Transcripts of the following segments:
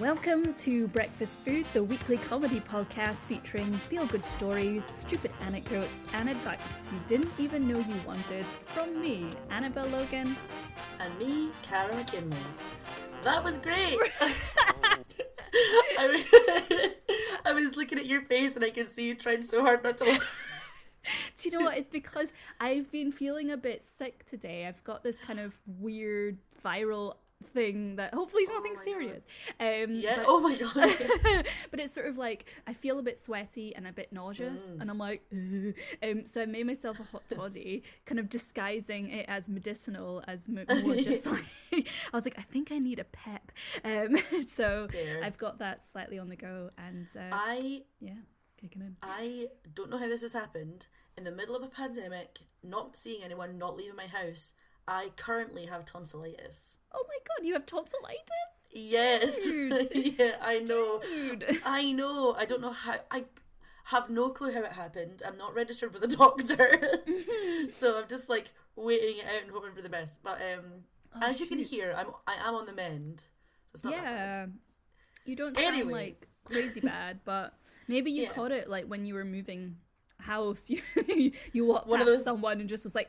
Welcome to Breakfast Food, the weekly comedy podcast featuring feel-good stories, stupid anecdotes, and advice you didn't even know you wanted from me, Annabel Logan. And me, Cara McKinley. That was great! I was looking at your face and I could see you trying so hard not to laugh. Do you know what? It's because I've been feeling a bit sick today. I've got this kind of weird viral thing that hopefully is nothing serious. Oh my god. But it's sort of like I feel a bit sweaty and a bit nauseous, and I'm like, so I made myself a hot toddy, kind of disguising it as medicinal, as more just like I was like, I think I need a pep. So Fair. I've got that slightly on the go, and kicking in. I don't know how this has happened. In the middle of a pandemic, not seeing anyone, not leaving my house, I currently have tonsillitis. Oh my god, you have tonsillitis? Yes. Yeah, I know. Dude. I know. I don't know how. I have no clue how it happened. I'm not registered with a doctor. So I'm just like waiting it out and hoping for the best. But as you can hear, I am on the mend. So it's not that bad. You don't sound like crazy bad, but maybe you caught it like when you were moving house. You walked past someone and just was like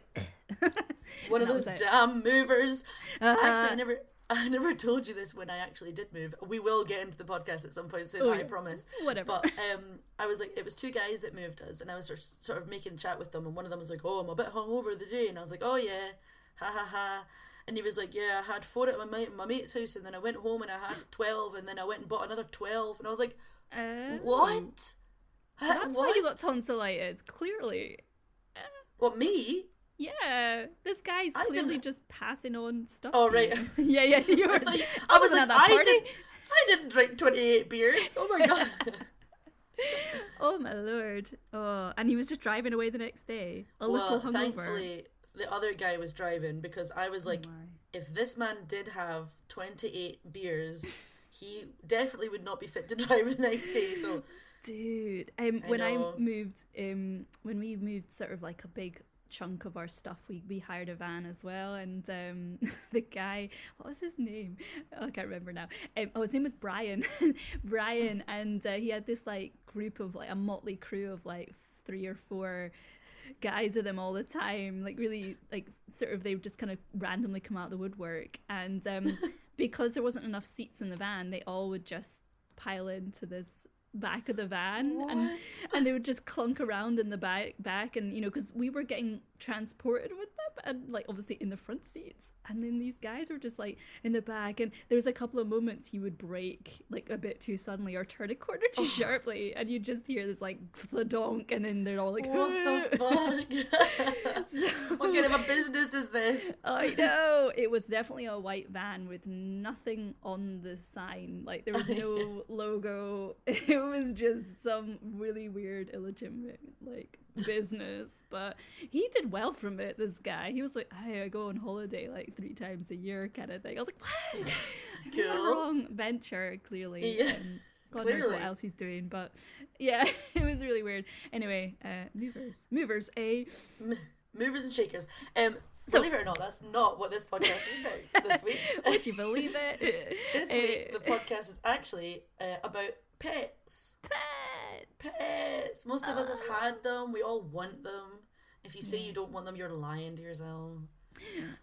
one of those damn movers. Actually, I never told you this when I actually did move. We will get into the podcast at some point soon, I promise. Whatever. But I was like, it was two guys that moved us, and I was sort of making chat with them, and one of them was like, oh, I'm a bit hungover the day, and I was like, oh yeah, ha ha ha. And he was like, yeah, I had 4 at my mate's house, and then I went home and I had 12, and then I went and bought another 12, and I was like, what? So that's why you got tonsillitis, clearly. What, me? Yeah, this guy's clearly just passing on stuff. Oh, to right. You. Yeah. You were, I was like, at that party. I didn't drink 28 beers. Oh my god. Oh my lord. Oh, and he was just driving away the next day. Little hungover. Thankfully, the other guy was driving, because I was like, if this man did have 28 beers, he definitely would not be fit to drive the next day. So, dude, when we moved sort of like a big chunk of our stuff, we hired a van as well, and the guy, what was his name? Oh, I can't remember now. His name was Brian. Brian, and he had this like group of like a motley crew of like 3 or 4 guys with him all the time, like really like sort of they would just kind of randomly come out of the woodwork, and because there wasn't enough seats in the van, they all would just pile into this back of the van, and they would just clunk around in the back, and you know, because we were getting transported with them, and like obviously in the front seats, and then these guys were just like in the back, and there was a couple of moments he would brake like a bit too suddenly or turn a corner too sharply, and you just hear this like thudonk, and then they're all like, what the fuck? What kind of a business is this? I know, it was definitely a white van with nothing on the sign, like there was no logo. It was just some really weird, illegitimate like business, but he did well from it. This guy, he was like, hey, I go on holiday like 3 times a year kind of thing. I was like, what? Cool. The wrong venture, clearly. Yeah. God knows what else he's doing, but yeah, it was really weird. Anyway, movers, movers and shakers. Believe it or not, that's not what this podcast is about this week. Would you believe it? This week the podcast is actually about pets. Pets. Most of us have had them. We all want them. If you say you don't want them, you're lying to yourself.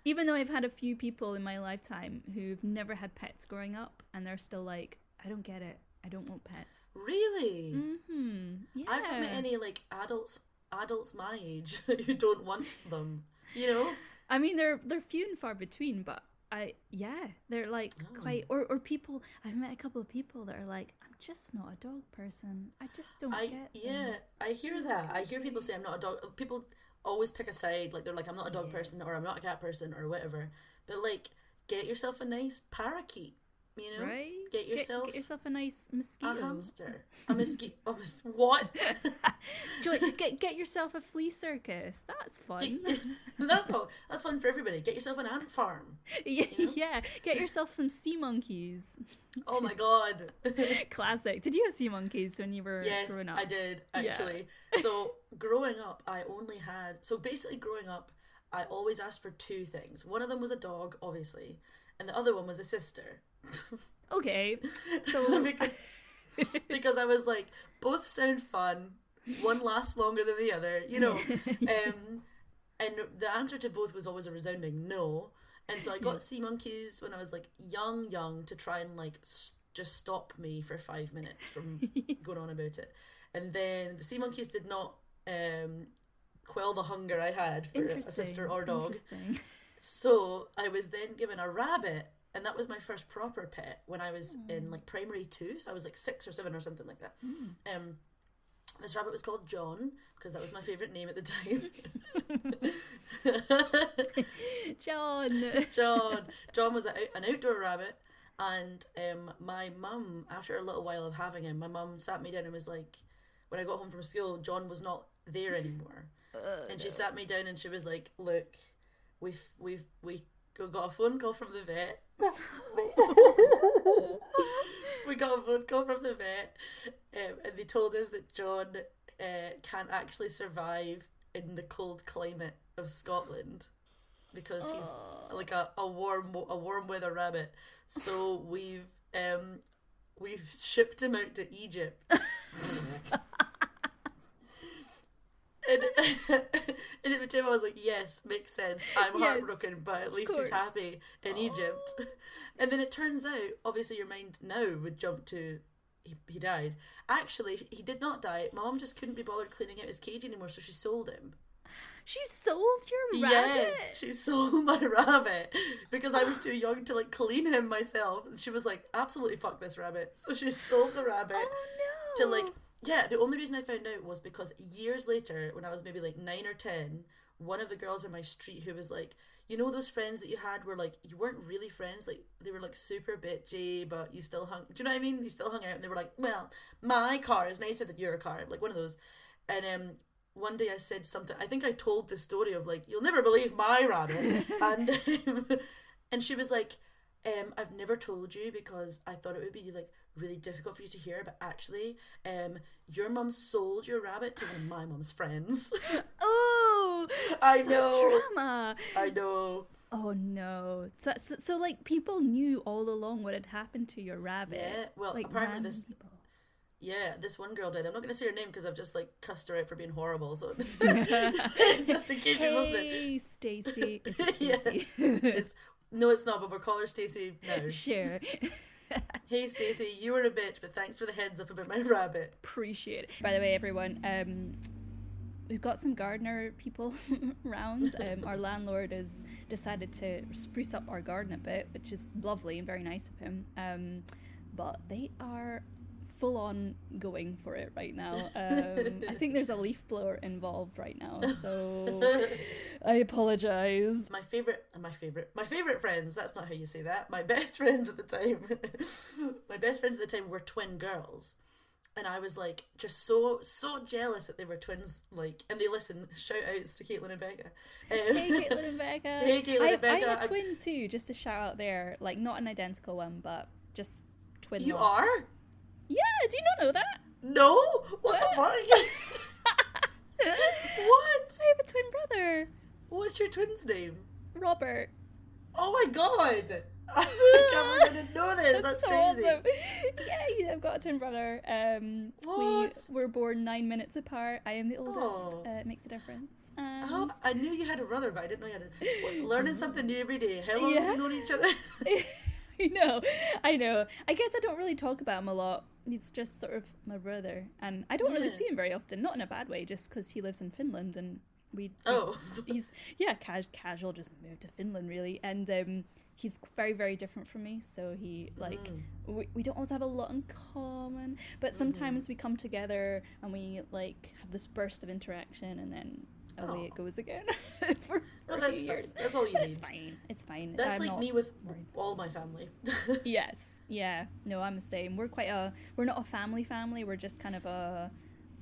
Even though I've had a few people in my lifetime who've never had pets growing up, and they're still like, I don't get it. I don't want pets. Really? Mm-hmm. Yeah. I've not met any like adults my age who don't want them. You know? I mean, they're few and far between, but they're like quite, or people, I've met a couple of people that are like, I'm just not a dog person. I just don't get them. Yeah, I hear that. I hear people say I'm not a dog. People always pick a side, like they're like, I'm not a dog person, or I'm not a cat person, or whatever. But like, get yourself a nice parakeet. You know, right? Get yourself a nice mosquito. A hamster. A mosquito. What? Joy, get yourself a flea circus. That's fun. That's fun for everybody. Get yourself an ant farm. Yeah, you know? Yeah. Get yourself some sea monkeys. Oh my god. Classic. Did you have sea monkeys when you were growing up? Yes, I did actually. Yeah. So growing up, growing up, I always asked for two things. One of them was a dog, obviously, and the other one was a sister. Okay, so because I was like, both sound fun. One lasts longer than the other, you know. And the answer to both was always a resounding no. And so I got sea monkeys when I was like young to try and like just stop me for 5 minutes from going on about it. And then the sea monkeys did not quell the hunger I had for a sister or dog. So I was then given a rabbit, and that was my first proper pet when I was in like primary 2. So I was like 6 or 7 or something like that. This rabbit was called John because that was my favourite name at the time. John was an outdoor rabbit, and my mum, after a little while of having him, my mum sat me down and was like, when I got home from school, John was not there anymore, and she sat me down and she was like, look, we got a phone call from the vet. We got a phone call from the vet, and they told us that John can't actually survive in the cold climate of Scotland because he's like a warm weather rabbit. So we've shipped him out to Egypt. And at the time I was like, yes, makes sense. I'm heartbroken, but at least he's happy in Egypt. And then it turns out, obviously your mind now would jump to, he died. Actually, he did not die. My mum just couldn't be bothered cleaning out his cage anymore, so she sold him. She sold your rabbit? Yes, she sold my rabbit because I was too young to like clean him myself. And she was like, absolutely fuck this rabbit. So she sold the rabbit to like... Yeah, the only reason I found out was because years later, when I was maybe like 9 or 10, one of the girls in my street who was like, you know those friends that you had were like, you weren't really friends, like they were like super bitchy, but you still hung, do you know what I mean? You still hung out, and they were like, well, my car is nicer than your car, like one of those. And one day I said something, I think I told the story of like, you'll never believe my rabbit. And she was like, I've never told you because I thought it would be like really difficult for you to hear, but actually your mum sold your rabbit to one of my mum's friends. Oh, I know, drama. I know. Oh no. So like people knew all along what had happened to your rabbit. Yeah, well, like, apparently this one girl did. I'm not going to say her name because I've just like cussed her out for being horrible, so just in case she's listening. Hey Stacey. Is it Stacey? Yeah. No, it's not, but we'll call her Stacey now. Sure. Hey Stacey, you were a bitch, but thanks for the heads up about my rabbit. Appreciate it. By the way, everyone, we've got some gardener people around. Our landlord has decided to spruce up our garden a bit, which is lovely and very nice of him. But they are full on going for it right now. I think there's a leaf blower involved right now, so I apologize. My favorite friends, that's not how you say that. My best friends at the time were twin girls. And I was like just so jealous that they were twins, like, and they listen. Shout outs to Caitlin and Becca. Hey Caitlin and Becca. Hey Caitlin and Becca. I'm a twin too, just a shout out there. Like not an identical one, but just twin. You one. are? Yeah, do you not know that? No? What the fuck? What? I have a twin brother. What's your twin's name? Robert. Oh my god! I can't believe I didn't know this. That's so crazy. Awesome. Yeah, I've got a twin brother. We were born 9 minutes apart. I am the oldest. It makes a difference. I knew you had a brother, but I didn't know you had learning something new every day. How long have you known each other? I know. I guess I don't really talk about him a lot. He's just sort of my brother, and I don't really see him very often. Not in a bad way, just because he lives in Finland, and he's casual, just moved to Finland really, and he's very, very different from me. So he we don't always have a lot in common, but sometimes we come together and we like have this burst of interaction, and then away it goes again for that's years. Fine. That's all you need. It's fine. That's I'm like me with all my family. Yes. Yeah. No, I'm the same. We're not a family. We're just kind of a,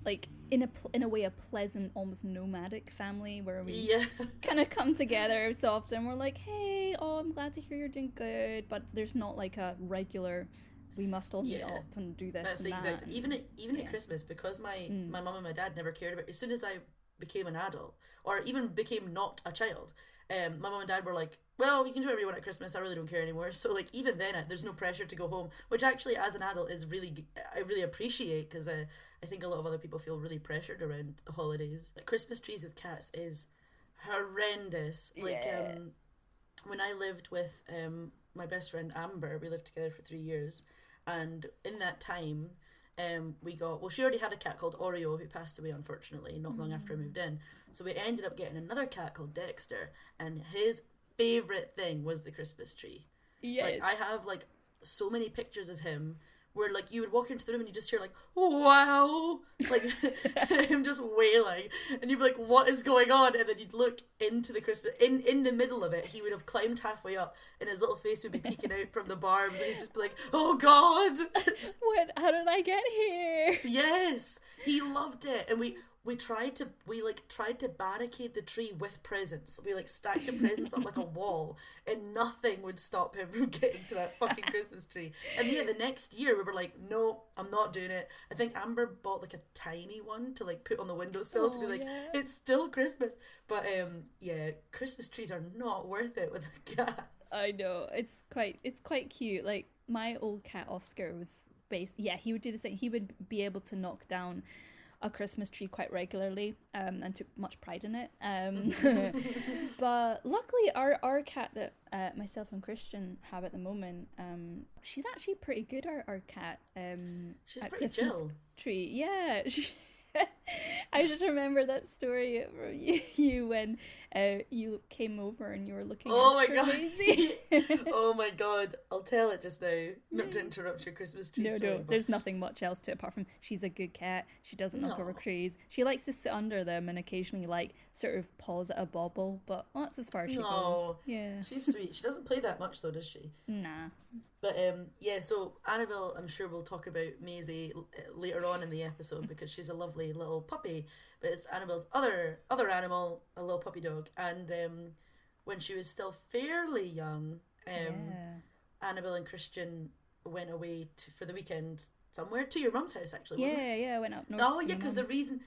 like, in a way, a pleasant, almost nomadic family where we kind of come together so often. We're like, hey, I'm glad to hear you're doing good, but there's not like a regular, we must all meet up and do this. That's exactly. Even at Christmas, because my mum and my dad never cared about. As soon as I became an adult, or even became not a child. My mum and dad were like, well, you can do whatever you want at Christmas, I really don't care anymore. So like even then there's no pressure to go home, which actually as an adult is really, I really appreciate, because I think a lot of other people feel really pressured around the holidays. Like, Christmas trees with cats is horrendous. Like when I lived with my best friend Amber, we lived together for 3 years, and in that time we got, well, she already had a cat called Oreo who passed away unfortunately not long after I moved in, so we ended up getting another cat called Dexter, and his favourite thing was the Christmas tree. Yes. Like, I have like so many pictures of him where like you would walk into the room and you just hear like, wow, like him just wailing, and you'd be like, what is going on? And then you'd look into the Christmas, in the middle of it he would have climbed halfway up and his little face would be peeking out from the barbs, and he'd just be like, oh god, how did I get here? Yes, he loved it. And we tried to barricade the tree with presents. We like stacked the presents up like a wall, and nothing would stop him from getting to that fucking Christmas tree. And yeah, the next year we were like, no, I'm not doing it. I think Amber bought like a tiny one to like put on the windowsill to be like, it's still Christmas. But yeah, Christmas trees are not worth it with a cat. I know, it's quite cute. Like, my old cat Oscar was he would do the same. He would be able to knock down a Christmas tree quite regularly, and took much pride in it. But luckily our cat that myself and Christian have at the moment, she's actually pretty good, our cat. She's at pretty Christmas chill. Tree. Yeah. I just remember that story from you when you came over and you were looking after Maisie. Oh my god, I'll tell it just now, not to interrupt your Christmas tree story. No, there's nothing much else to it apart from she's a good cat. She doesn't knock over trees. She likes to sit under them and occasionally like sort of paws at a bobble, but that's as far as she goes. Yeah, she's sweet. She doesn't play that much though, does she? Nah. But yeah, so Annabelle, I'm sure we'll talk about Maisie later on in the episode because she's a lovely little puppy. But it's Annabelle's other animal, a little puppy dog. And when she was still fairly young, Annabelle and Christian went away for the weekend somewhere to your mum's house, actually, wasn't it? Yeah, I went up north. Oh yeah, because the reason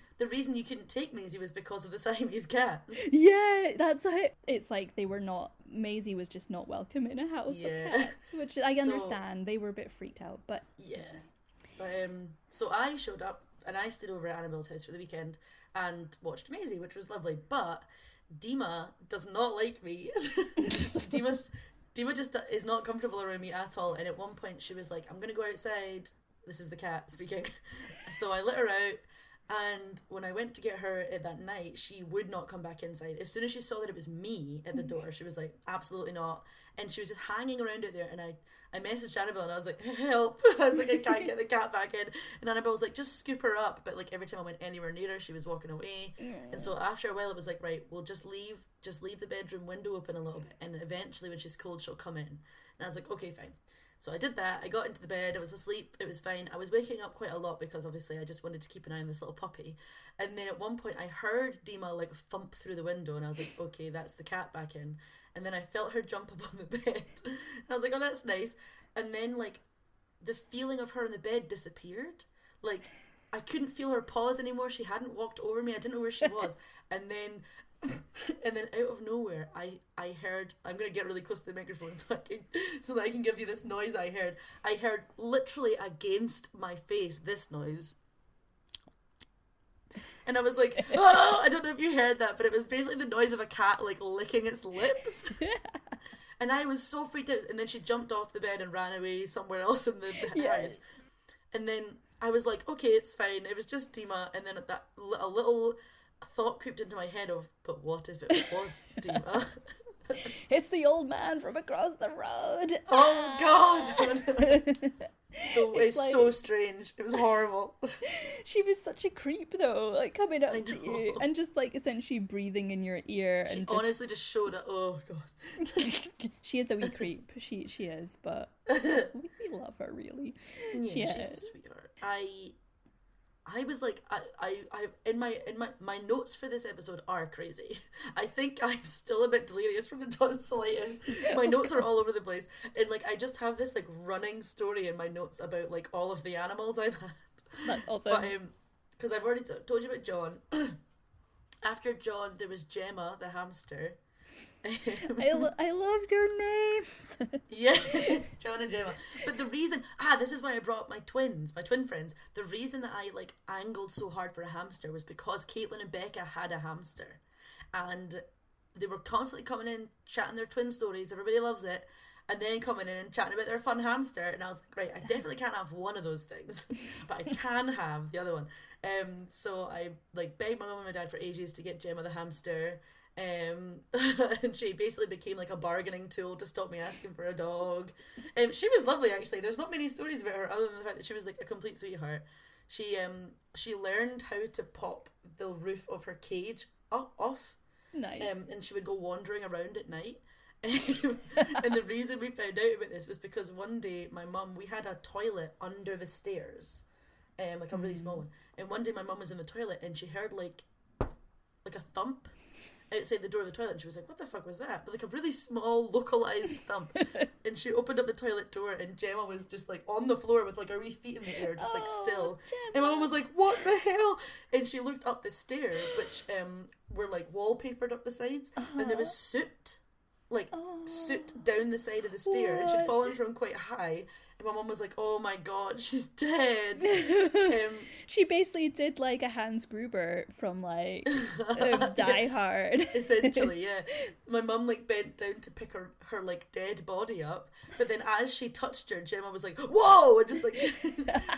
you couldn't take Maisie was because of the Siamese cats. Yeah, that's it. It's like they were not. Maisie was just not welcome in a house of cats, which I understand. They were a bit freaked out, but yeah. But so I showed up and I stayed over at Annabelle's house for the weekend and watched Maisie, which was lovely. But Dima does not like me. Dima just is not comfortable around me at all. And at one point she was like, I'm gonna go outside. This is the cat speaking. So I let her out, and when I went to get her that night, she would not come back inside. As soon as she saw that it was me at the door, she was like, absolutely not. And she was just hanging around out there, and I messaged Annabelle and I was like, help. I was like, I can't get the cat back in. And Annabelle was like, just scoop her up. But like every time I went anywhere near her, she was walking away. And so after a while it was like, right, we'll just leave the bedroom window open a little bit, and eventually when she's cold she'll come in. And I was like, okay, fine. So I did that. I got into the bed. I was asleep. It was fine. I was waking up quite a lot because obviously I just wanted to keep an eye on this little puppy. And then at one point I heard Dima like thump through the window, and I was like, okay, that's the cat back in. And then I felt her jump up on the bed. And I was like, oh, that's nice. And then like the feeling of her in the bed disappeared. Like I couldn't feel her paws anymore. She hadn't walked over me. I didn't know where she was. And then out of nowhere I heard, I'm gonna get really close to the microphone so that I can give you this noise I heard literally against my face this noise, and I was like, oh, I don't know if you heard that, but it was basically the noise of a cat like licking its lips. And I was so freaked out, and then she jumped off the bed and ran away somewhere else in the house. And then I was like, okay, it's fine, it was just Dima. And then that a little thought creeped into my head of, but what if it was Dima? It's the old man from across the road. Oh god. It's like, so strange. It was horrible. She was such a creep though, like coming up to you and just like essentially breathing in your ear. She and honestly just showed it. Oh god. She is a wee creep. She is, but we love her really. Yeah, she's a sweetheart. I was like, I in my notes for this episode are crazy. I think I'm still a bit delirious from the tonsillitis. My notes are all over the place, and like I just have this like running story in my notes about like all of the animals I've had. That's awesome. But because I've already told you about John, After John, there was Gemma, the hamster. I love your names. Yeah, John and Gemma. But the reason, this is why I brought my twin friends. The reason that I like angled so hard for a hamster was because Caitlin and Becca had a hamster, and they were constantly coming in, chatting their twin stories. Everybody loves it. And then coming in and chatting about their fun hamster, and I was like, right, I definitely can't have one of those things, but I can have the other one. So I like begged my mum and my dad for ages to get Gemma the hamster. And she basically became like a bargaining tool to stop me asking for a dog. She was lovely, actually. There's not many stories about her other than the fact that she was like a complete sweetheart. She learned how to pop the roof of her cage off. Nice. And she would go wandering around at night. And the reason we found out about this was because one day we had a toilet under the stairs, like a really small one. And one day my mum was in the toilet and she heard like a thump outside the door of the toilet, and she was like, what the fuck was that? But like a really small localized thump. And she opened up the toilet door and Gemma was just like on the floor with like her wee feet in the air, just like still. Gemma. And my mum was like, what the hell? And she looked up the stairs, which were like wallpapered up the sides, and there was soot down the side of the stair. And she'd fallen from quite high. And my mum was like, oh my god, she's dead. She basically did like a Hans Gruber from like Die Hard. Essentially, yeah. My mum like bent down to pick her like dead body up, but then as she touched her, Gemma was like, whoa, and just like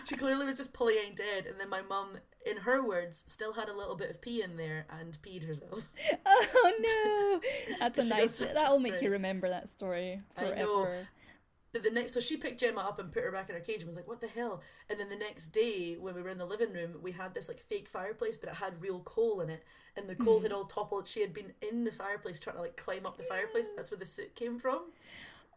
she clearly was just playing dead. And then my mum, in her words, still had a little bit of pee in there and peed herself. Oh no, that's a nice. That'll make you remember that story forever. I know. So she picked Gemma up and put her back in her cage and was like, what the hell? And then the next day when we were in the living room, we had this like fake fireplace, but it had real coal in it, and the coal had all toppled. She had been in the fireplace trying to like climb up the fireplace. That's where the soot came from.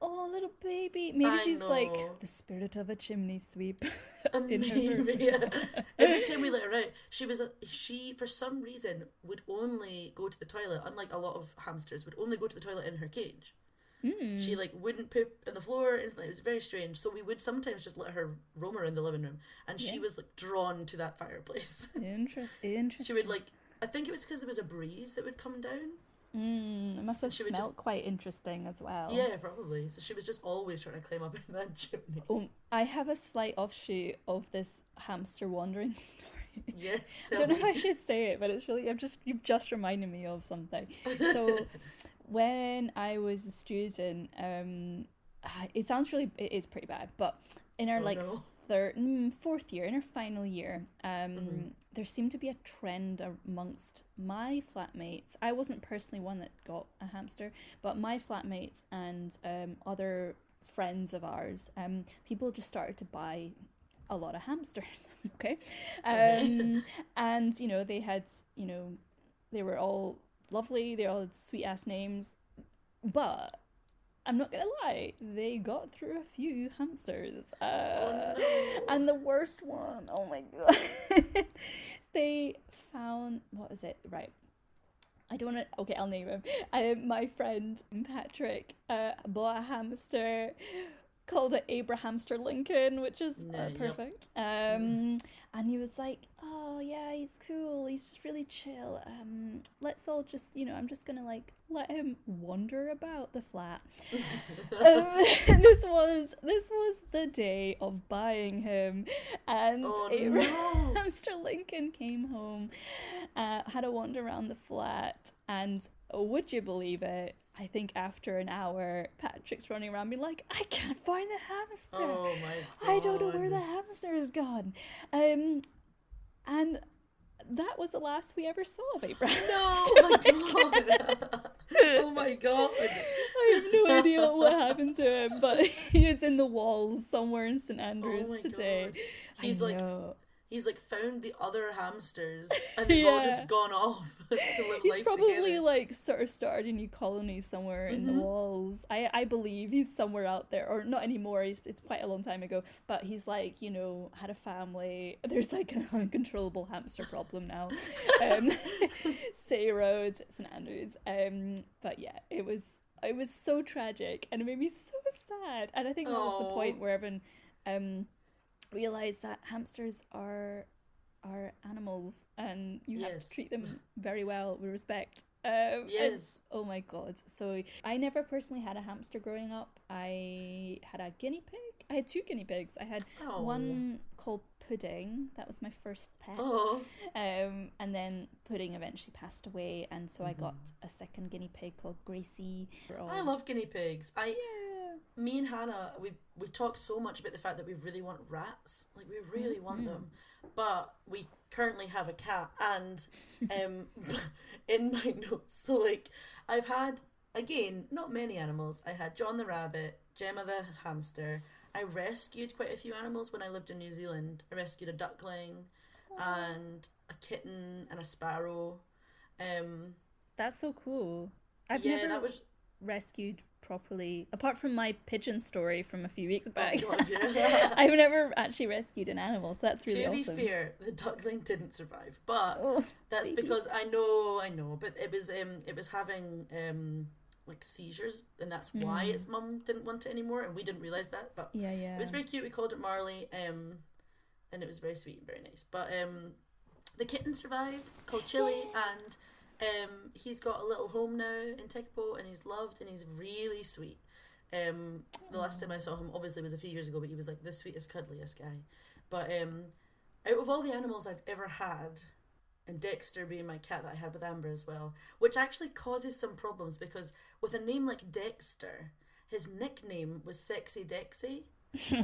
Oh, little baby. Maybe she's like the spirit of a chimney sweep. Maybe, yeah. Every time we let her out, she for some reason would only go to the toilet, unlike a lot of hamsters, would only go to the toilet in her cage. She like wouldn't poop on the floor, and it was very strange. So we would sometimes just let her roam around the living room, and she was like drawn to that fireplace. Interesting. She would like, I think it was because there was a breeze that would come down. It must have smelled quite interesting as well. Yeah, probably. So she was just always trying to climb up in that chimney. Oh, I have a slight offshoot of this hamster wandering story. Yes, I don't know how I should say it, but it's really you've just reminded me of something. So when I was a student, it is pretty bad, but in our fourth year, in our final year, there seemed to be a trend amongst my flatmates. I wasn't personally one that got a hamster, but my flatmates and other friends of ours, people just started to buy a lot of hamsters. Okay. And they had, they were all lovely, they all had sweet ass names, but I'm not gonna lie, they got through a few hamsters. And the worst one, oh my god. They found, what is it? Right. I don't want to, okay, I'll name him. My friend Patrick bought a hamster, called it Abrahamster Lincoln, which is perfect. And he was like, oh yeah, he's cool, he's just really chill. Let's all just, I'm just gonna like let him wander about the flat. This was the day of buying him, and Hamster Lincoln came home, had a wander around the flat, and would you believe it? I think after an hour, Patrick's running around being like, I can't find the hamster. Oh my god. I don't know where the hamster has gone. And that was the last we ever saw of Abraham. No, oh my god. Oh my god. I have no idea what happened to him, but he is in the walls somewhere in St Andrews today. God. He's like found the other hamsters and they've all just gone off to live life together. He's probably like sort of started a new colony somewhere in the walls. I believe he's somewhere out there, or not anymore. It's quite a long time ago, but he's like, had a family. There's like an uncontrollable hamster problem now. City Road, St Andrews. But yeah, it was so tragic, and it made me so sad. And I think that was the point where everyone realised that hamsters are are animals, and you have Yes. to treat them very well with respect. Yes. Oh my god. So I never personally had a hamster growing up. I had a guinea pig. I had two guinea pigs. I had Oh. one called Pudding. That was my first pet. Oh. And then Pudding eventually passed away, and so I got a second guinea pig called Gracie. I love guinea pigs. Yeah. Me and Hannah, we talk so much about the fact that we really want rats. Like, we really want them. But we currently have a cat, and in my notes, so like, I've had, again, not many animals. I had John the rabbit, Gemma the hamster. I rescued quite a few animals when I lived in New Zealand. I rescued a duckling and a kitten and a sparrow. That's so cool. I've never rescued properly, apart from my pigeon story from a few weeks back. Oh God, yeah. I've never actually rescued an animal, so that's really awesome. To be fair, the duckling didn't survive, but that's because I know, but it was having like seizures, and that's why its mum didn't want it anymore, and we didn't realise that. But it was very cute. We called it Marley, and it was very sweet and very nice. But the kitten survived, called Chili, and he's got a little home now in Tekapo, and he's loved, and he's really sweet. The last time I saw him obviously was a few years ago, but he was like the sweetest, cuddliest guy. But out of all the animals I've ever had, and Dexter being my cat that I had with Amber as well, which actually causes some problems, because with a name like Dexter, his nickname was Sexy Dexy,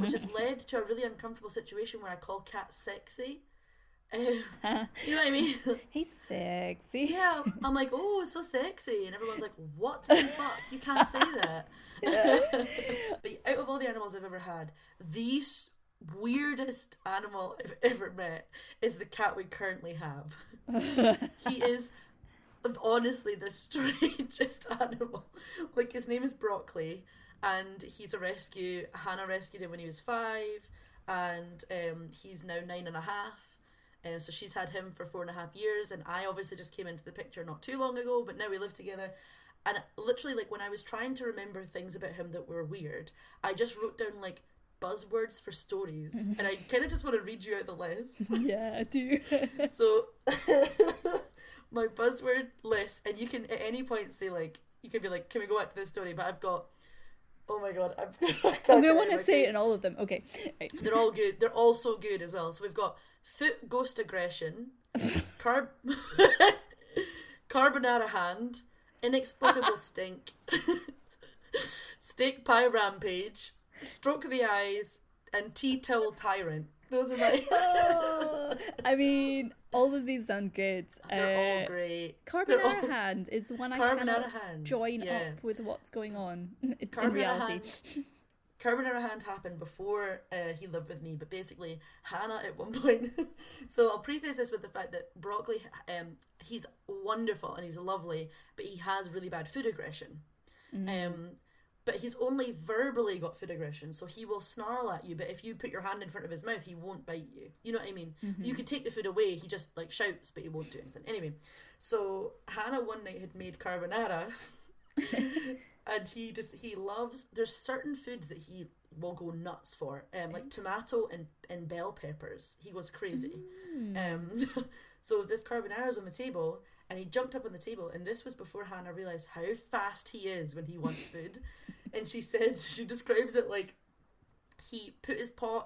which has led to a really uncomfortable situation where I call cats sexy. You know what I mean? He's sexy. Yeah, I'm like, oh, so sexy, and everyone's like, what the fuck? You can't say that. But out of all the animals I've ever had, the weirdest animal I've ever met is the cat we currently have. He is honestly the strangest animal. Like, his name is Broccoli, and he's a rescue. Hannah rescued him when he was 5, and he's now 9.5. So she's had him for 4.5 years, and I obviously just came into the picture not too long ago, but now we live together. And literally, like, when I was trying to remember things about him that were weird, I just wrote down like buzzwords for stories, and I kind of just want to read you out the list. Yeah, I do. So my buzzword list, and you can at any point say, like, you can be like, can we go back to this story? But I've got, oh my god, I'm gonna want to say it in all of them. Okay, right. They're all good. They're all so good as well. So we've got foot ghost aggression, carbonara hand, inexplicable stink, steak pie rampage, stroke the eyes, and tea towel tyrant. Those are my. I mean, all of these sound good. They're all great. Carbonara hand is one I cannot join up with what's going on in reality. Carbonara hand happened before he lived with me, but basically Hannah at one point. So I'll preface this with the fact that Broccoli, he's wonderful and he's lovely, but he has really bad food aggression. But he's only verbally got food aggression, so he will snarl at you, but if you put your hand in front of his mouth, he won't bite you. You know what I mean? You could take the food away, he just like shouts, but he won't do anything. Anyway, so Hannah one night had made carbonara. And he loves, there's certain foods that he will go nuts for, like tomato and bell peppers. He goes crazy. So this carbonara's on the table, and he jumped up on the table, and this was before Hannah realised how fast he is when he wants food. And she said, she describes it like he put his paw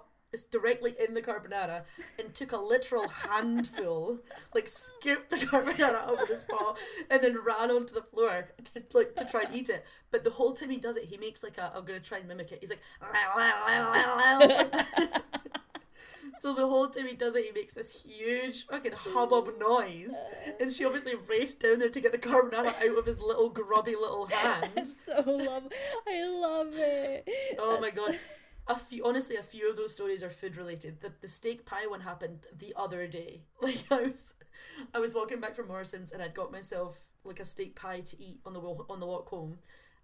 directly in the carbonara and took a literal handful, like scooped the carbonara out with his paw and then ran onto the floor to try and eat it. But the whole time he does it, he makes like I'm gonna try and mimic it, he's like so the whole time he does it, he makes this huge fucking hubbub noise, and she obviously raced down there to get the carbonara out of his little grubby little hand. I love it. Oh my god. A few of those stories are food related. The steak pie one happened the other day. Like I was walking back from Morrison's, and I'd got myself like a steak pie to eat on the walk home,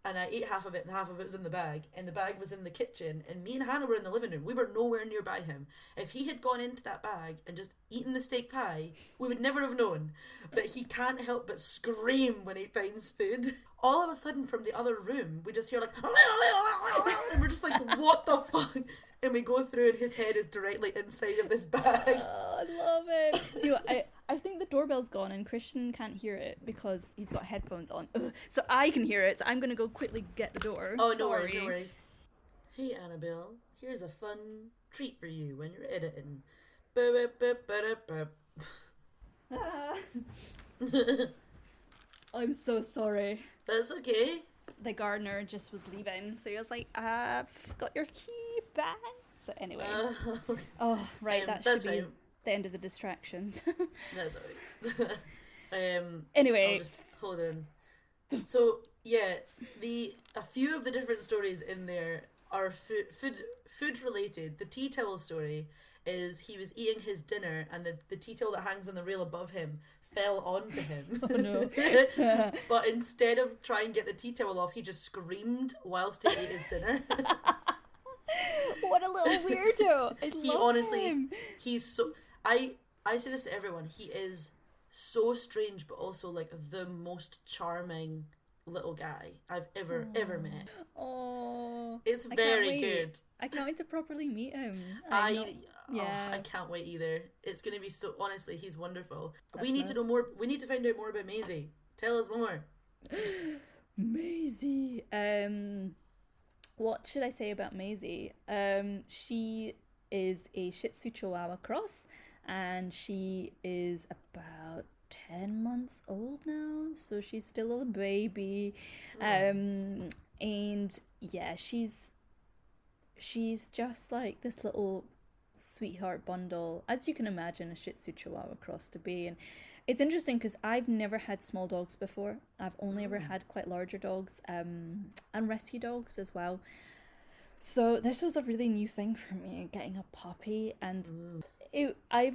and I ate half of it, and half of it was in the bag, and the bag was in the kitchen, and me and Hannah were in the living room. We were nowhere nearby him. If he had gone into that bag and just eaten the steak pie, we would never have known. but he can't help but scream when he finds food. All of a sudden, from the other room, we just hear like, and we're just like, what the fuck? And we go through, and his head is directly inside of this bag. Oh, I love it. Do you know, I think the doorbell's gone, and Christian can't hear it because he's got headphones on. Ugh. So I can hear it. So I'm gonna go quickly get the door. Oh, no worries, no worries. Hey, Annabelle, here's a fun treat for you when you're editing. I'm so sorry. That's okay. The gardener just was leaving, so he was like, I've got your key back. So anyway. Okay. Oh, right, that should be fine. the end of the distractions. That's alright. Anyway. I'll just hold on. So, yeah, a few of the different stories in there are food related. The tea towel story is he was eating his dinner and the tea towel that hangs on the rail above him fell onto him. Oh no. But instead of trying to get the tea towel off, he just screamed whilst he ate his dinner. What a little weirdo. He honestly him. He's so I say this to everyone, he is so strange but also like the most charming little guy I've ever met. Oh, it's very good. I can't wait to properly meet him. I can't wait either. It's going to be so, honestly, he's wonderful. We need to know more. We need to find out more about Maisie. Tell us more. Maisie. What should I say about Maisie? She is a Shih Tzu Chihuahua cross, and she is about 10 months old now, so she's still a baby. And yeah, she's just like this little sweetheart bundle, as you can imagine a Shih Tzu Chihuahua cross to be. And it's interesting because I've never had small dogs before. I've only ever had quite larger dogs, and rescue dogs as well. So this was a really new thing for me, getting a puppy. And I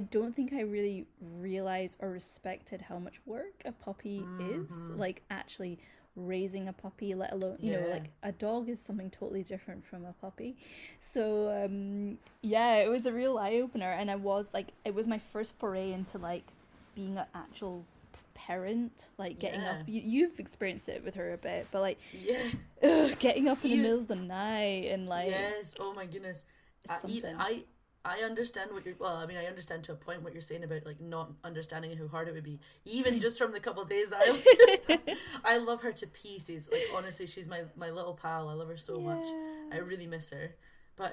don't think I really realized or respected how much work a puppy is, like actually raising a puppy, let alone, you know, like a dog is something totally different from a puppy. So it was a real eye-opener, and it was my first foray into like being an actual parent, like getting up. You've experienced it with her a bit, but like getting up in the middle of the night and like, yes, oh my goodness, I understand I understand to a point what you're saying about like not understanding how hard it would be, even just from the couple of days that I lived. I love her to pieces. Like honestly, she's my little pal. I love her so much. I really miss her. But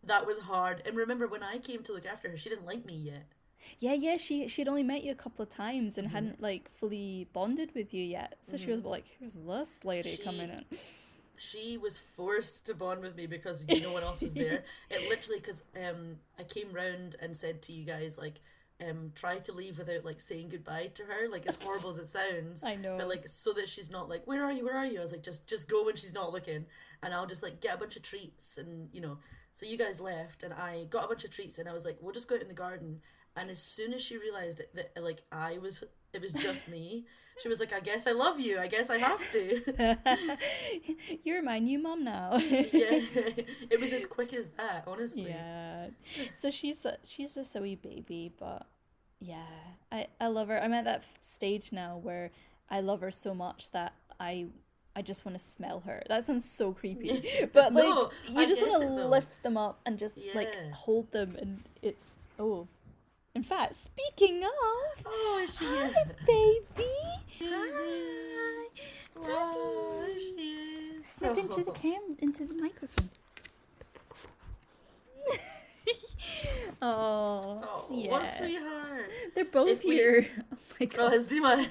that was hard. And remember when I came to look after her, she didn't like me yet. Yeah, she'd only met you a couple of times and hadn't like fully bonded with you yet. So she was like, "Here's this lady coming in." She was forced to bond with me because no one else was there. It literally, because I came round and said to you guys, like, try to leave without like saying goodbye to her, like as horrible as it sounds. I know. But like so that she's not like, where are you? I was like, just go when she's not looking, and I'll just like get a bunch of treats, and you know. So you guys left, and I got a bunch of treats, and I was like, we'll just go out in the garden. And as soon as she realised that like it was just me, she was like, I guess I love you. I guess I have to. You're my new mom now. Yeah, it was as quick as that, honestly. Yeah. So she's just a wee baby, but yeah, I love her. I'm at that stage now where I love her so much that I just want to smell her. That sounds so creepy, but like no, you just want to lift them up and just like hold them, and it's In fact, speaking of, is she here? Hi, baby. Hi. Wow, she is. Step into the into the microphone. What a sweetheart. They're both here. Oh my god. Let's do my.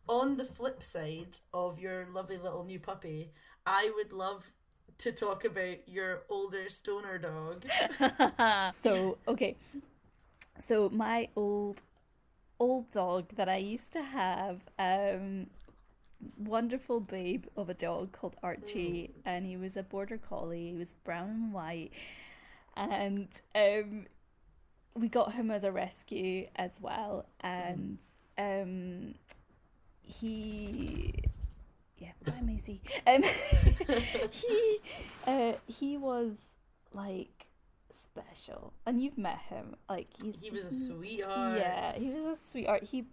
On the flip side of your lovely little new puppy, I would love to talk about your older stoner dog. So my old dog that I used to have, wonderful babe of a dog called Archie, and he was a Border Collie. He was brown and white, and we got him as a rescue as well, and bye Maisie. He was like special. And you've met him. Like he was a sweetheart. Yeah, he was a sweetheart. He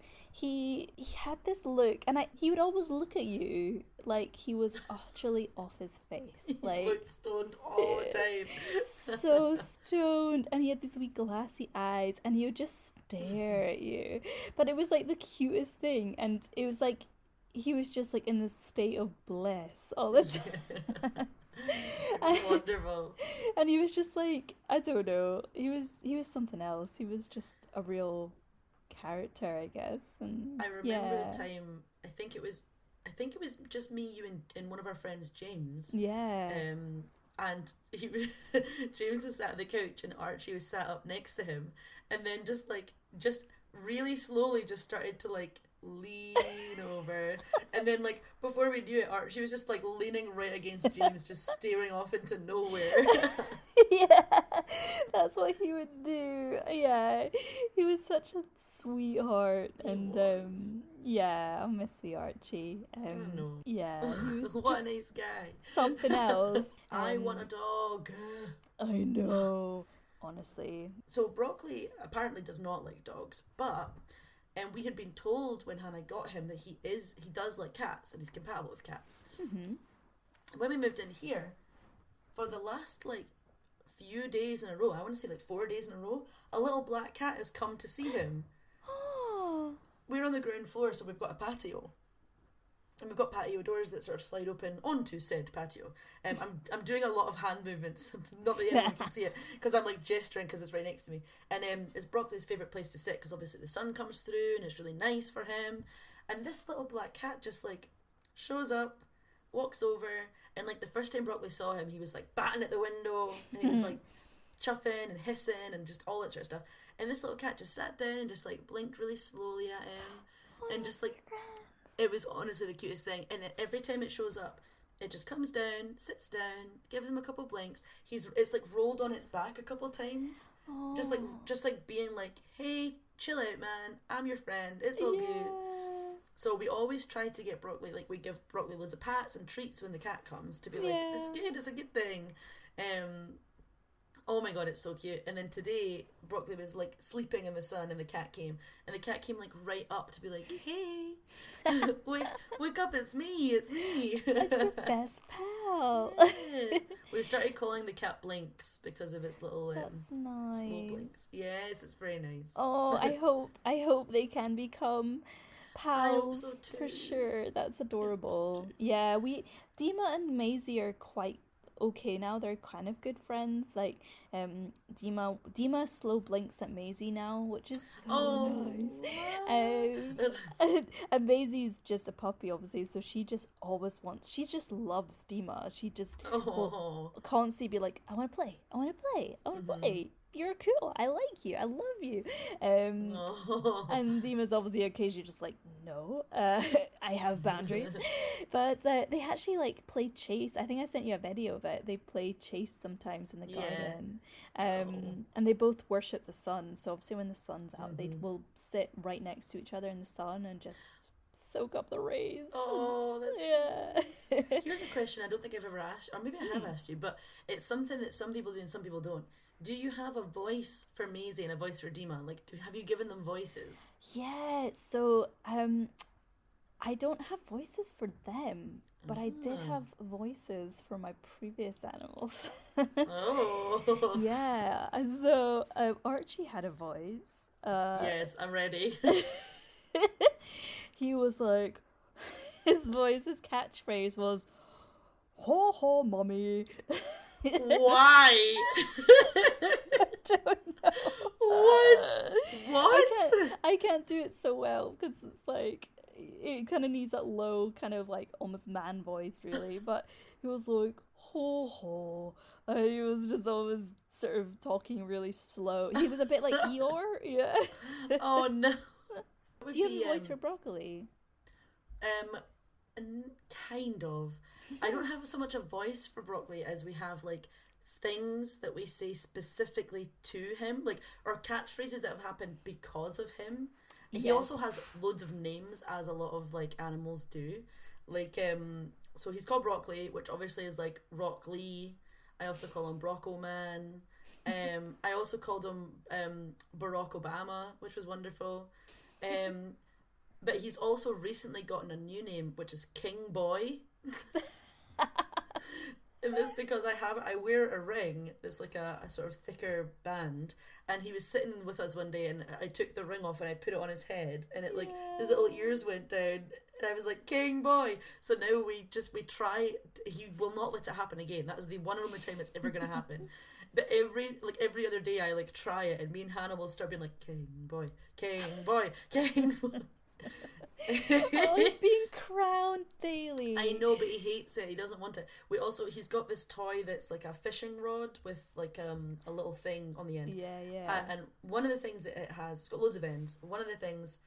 had this look, and he would always look at you like he was utterly off his face. Like, he looked stoned all the time. So stoned, and he had these wee glassy eyes, and he would just stare at you. But it was like the cutest thing, and it was like he was just like in this state of bliss all the time. It was wonderful. And he was just like, I don't know, he was something else. He was just a real character, I guess. And I remember a time, I think it was just me, you, and one of our friends, James. Yeah. And James was sat on the couch and Archie was sat up next to him, and then just really slowly just started to like lean over, and then like before we knew it, Archie was just like leaning right against James, just staring off into nowhere. Yeah, that's what he would do. Yeah, he was such a sweetheart. Yeah, I'll miss you, Archie. I know. Yeah, he was what a nice guy. Something else. I want a dog. I know, honestly. So Broccoli apparently does not like dogs, but we had been told when Hannah got him that he does like cats and he's compatible with cats. Mm-hmm. When we moved in here, for the last like few days in a row, I want to say like 4 days in a row, a little black cat has come to see him. Oh. We're on the ground floor, so we've got a patio. And we've got patio doors that sort of slide open onto said patio. I'm doing a lot of hand movements, not that anyone can see it, because I'm like gesturing because it's right next to me. And it's Broccoli's favourite place to sit because obviously the sun comes through and it's really nice for him. And this little black cat just like shows up, walks over, and like the first time Broccoli saw him, he was like batting at the window, and he was like chuffing and hissing and just all that sort of stuff. And this little cat just sat down and just like blinked really slowly at him, and just like, it was honestly the cutest thing. And every time it shows up, it just comes down, sits down, gives him a couple blinks. It's like rolled on its back a couple times, just like being like, hey, chill out, man, I'm your friend, it's all good. So we always try to get Broccoli, like we give Broccoli loads of pats and treats when the cat comes to be like, it's good, it's a good thing. Oh my god, it's so cute. And then today, Broccoli was like sleeping in the sun and the cat came. And the cat came like right up to be like, hey, wake up, it's me. It's your best pal. Yeah. We started calling the cat Blinks because of its little nice. slow blinks. Yes, it's very nice. Oh, I hope they can become pals. I hope so too. For sure. That's adorable. Yeah, Dima and Maisie are quite okay now. They're kind of good friends. Like Dima slow blinks at Maisie now, which is so nice. And Maisie's just a puppy, obviously, so she just loves Dima. She just will constantly be like, I want to play, play. You're cool, I like you, I love you. And Dima's obviously occasionally just like, no, I have boundaries. But they actually like play chase. I think I sent you a video of it. They play chase sometimes in the garden. And they both worship the sun, so obviously when the sun's out, they will sit right next to each other in the sun and just soak up the rays. That's so nice. Here's a question I don't think I've ever asked, or maybe I have asked you, but it's something that some people do and some people don't. Do you have a voice for Maisie and a voice for Dima? Like, have you given them voices? Yeah, so I don't have voices for them, but I did have voices for my previous animals. Oh. Yeah, so Archie had a voice. Yes, I'm ready. He was like, his catchphrase was, ho ho, mommy. Why? I don't know. What? I can't do it so well because it's like it kind of needs that low kind of like almost man voice really. But he was like ho ho. He was just always sort of talking really slow. He was a bit like Eeyore. Yeah. Oh no. Do you have a voice for Broccoli? Kind of. I don't have so much a voice for Broccoli as we have like things that we say specifically to him, like or catchphrases that have happened because of him. He also has loads of names, as a lot of like animals do. Like so he's called Broccoli, which obviously is like Rock Lee. I also call him Brocco Man. I also called him Barack Obama, which was wonderful. But he's also recently gotten a new name, which is King Boy. And it's because I wear a ring that's like a sort of thicker band, and he was sitting with us one day, and I took the ring off and I put it on his head, and it his little ears went down, and I was like, King Boy. So now we try. He will not let it happen again. That is the one and only time it's ever gonna happen. But every other day I try it, and me and Hannah will start being like, King Boy, King Boy, King Boy. Oh, he's being crowned daily. I know, but he hates it. He doesn't want it. He's got this toy that's like a fishing rod with a little thing on the end. Yeah. And one of the things that it has, it's got loads of ends. One of the things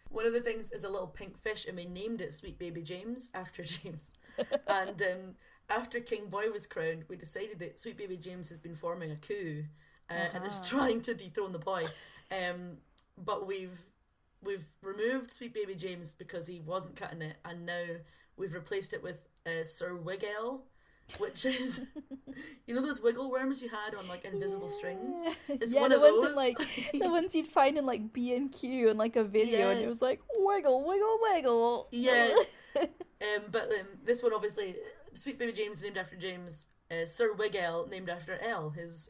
is a little pink fish, and we named it Sweet Baby James after James. And after King Boy was crowned, we decided that Sweet Baby James has been forming a coup and is trying to dethrone the boy. But we've removed Sweet Baby James because he wasn't cutting it, and now we've replaced it with Sir Wiggle, which is those wiggle worms you had on invisible strings. It's one of those. The ones you'd find in B&Q in a video, and it was like wiggle, wiggle, wiggle. Yes. But this one, obviously, Sweet Baby James named after James, Sir Wiggle named after Elle, his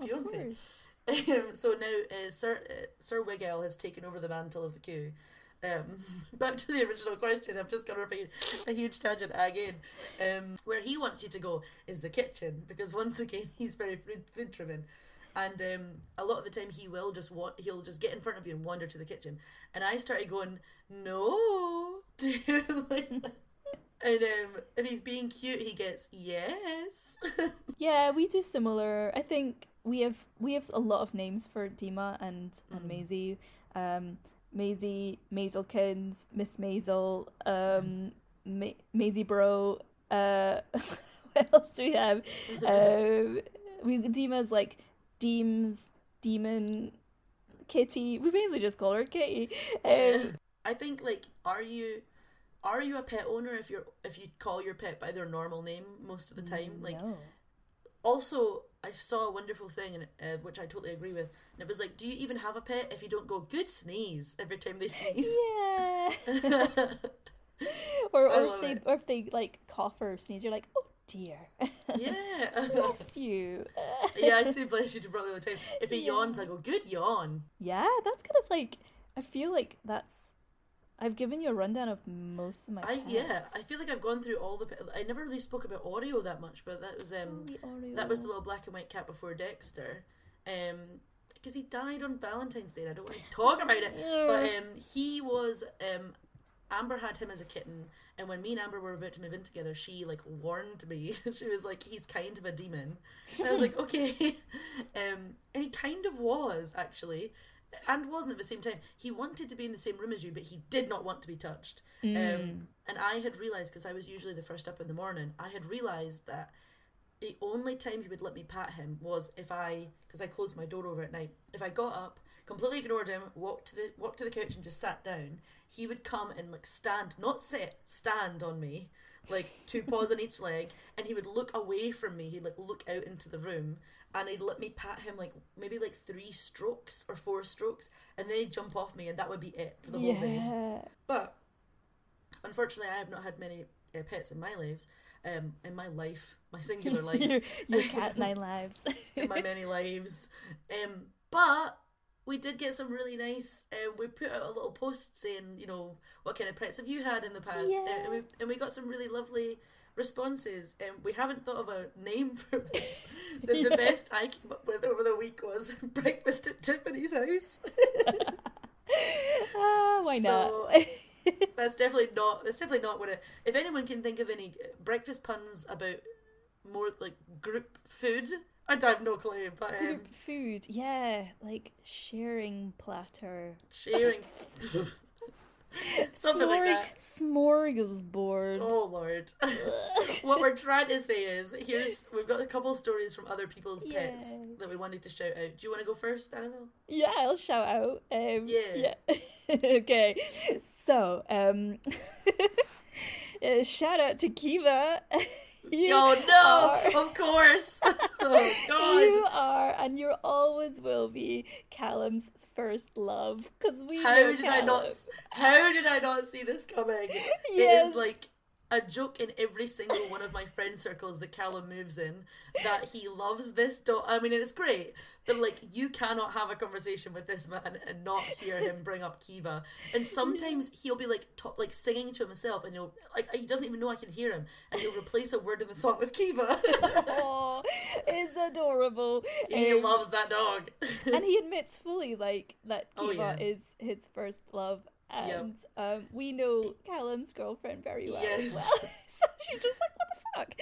fiance. So now Sir Wiggle has taken over the mantle of the queue. Back to the original question, I've just gone off a huge tangent again. Where he wants you to go is the kitchen, because once again he's very food driven, and a lot of the time he'll just get in front of you and wander to the kitchen, and I started going no to him and if he's being cute he gets yes. Yeah, we do similar. I think we have a lot of names for Dima and Maisie. Maisie, Maiselkins, Miss Maisel, Maisie Bro. What else do we have? Dima's Deems, Demon, Kitty. We mainly just call her Kitty. I think are you a pet owner if you call your pet by their normal name most of the time? No. Also, I saw a wonderful thing, which I totally agree with, and it was do you even have a pet if you don't go, good sneeze, every time they sneeze? Yeah. or if they cough or sneeze, you're like, oh dear. Yeah. Bless you. Yeah, I say bless you to Brother all the time. If he yawns, I go, good yawn. Yeah, that's kind of I feel like I've given you a rundown of most of my pets. I feel like I've gone through all the I never really spoke about Oreo that much, but that was that was the little black and white cat before Dexter, because he died on Valentine's Day and I don't want to talk about it. But he was Amber had him as a kitten, and when me and Amber were about to move in together, she warned me. She was like, he's kind of a demon, and I was like, okay. And he kind of was, actually, and wasn't at the same time. He wanted to be in the same room as you, but he did not want to be touched. And I had realised, because I was usually the first up in the morning, I had realised that the only time he would let me pat him was because I closed my door over at night, if I got up, completely ignored him, walked to the couch and just sat down, he would come and stand, not sit, stand on me, 2 paws on each leg, and he would look away from me. He'd look out into the room, and he'd let me pat him maybe 3 strokes or 4 strokes, and then he'd jump off me, and that would be it for the whole day. But unfortunately, I have not had many pets in my lives. In my life, my singular life. your cat 9 lives. In my many lives. But we did get some really nice, we put out a little post saying, what kind of pets have you had in the past? Yeah. And we got some really lovely responses. We haven't thought of a name for this. The best I came up with over the week was breakfast at Tiffany's house. Why not? That's definitely not what it. If anyone can think of any breakfast puns about more group food, I have no clue. But group food, yeah, sharing platter, sharing. Something like that. Smorgasbord. Oh Lord. What we're trying to say is, we've got a couple of stories from other people's pets that we wanted to shout out. Do you want to go first, Annabelle? Yeah, I'll shout out. Yeah. Okay. So, shout out to Kiva. Oh no! Of course. Oh God. You are, and you always will be Callum's first love, because we know Callum. How did I not see this coming? Yes. It is like a joke in every single one of my friend circles that Callum moves in, that he loves this dog. I mean, it's great, but like, you cannot have a conversation with this man and not hear him bring up Kiva. And sometimes he'll be like singing to himself, and he doesn't even know I can hear him, and he'll replace a word in the song with Kiva. Oh, it's adorable. He loves that dog. And he admits fully like that Kiva yeah. is his first love. And we know Callum's girlfriend very well as well. So she's just like, what the fuck?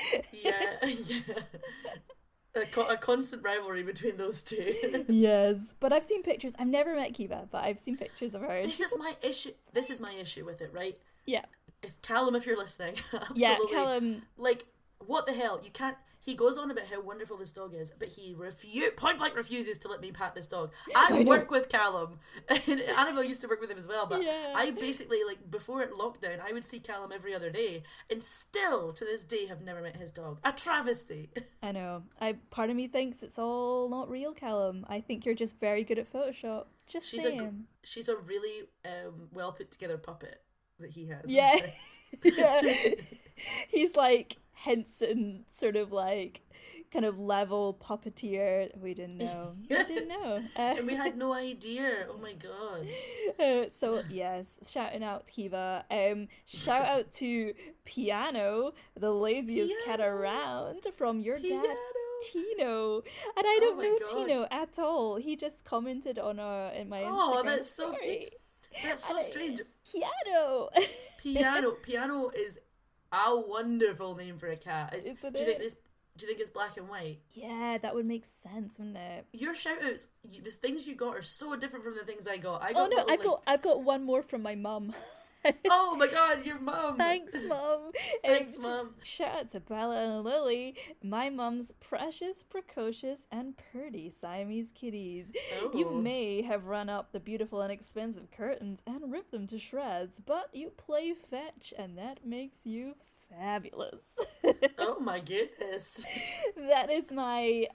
Yeah. A constant rivalry between those two. Yes, but I've seen pictures. I've never met Kiva, but I've seen pictures of her. This is my issue. This is my issue with it, right? Yeah. If you're listening, absolutely. Yeah, Callum. Like, what the hell? You can't. He goes on about how wonderful this dog is, but he point blank refuses to let me pat this dog. I work with Callum, and Annabel used to work with him as well, but I basically, like, before lockdown, I would see Callum every other day, and still, to this day, have never met his dog. A travesty. I know. Part of me thinks it's all not real, Callum. I think you're just very good at Photoshop. Just saying. She's a really well put together puppet that he has. Yeah. Yeah. He's like Henson, sort of like kind of level puppeteer. We didn't know. And we had no idea. Oh my God. So yes, shouting out to Kiva. Shout out to Piano, the laziest cat around, from your dad Tino. And I don't know God. Tino at all. He just commented on in my Instagram Oh, that's story. so cute. That's so strange. Piano. Piano is a wonderful name for a cat. Do you think it's black and white? Yeah, that would make sense, wouldn't it? Your shout-outs, the things you got are so different from the things I got. I've got one more from my mum. Oh my God, your mum. Thanks, Mum. Thanks, Mum. Shout out to Bella and Lily, my mum's precious, precocious, and purdy Siamese kitties. Oh. You may have run up the beautiful and expensive curtains and ripped them to shreds, but you play fetch, and that makes you fabulous. Oh my goodness. That is my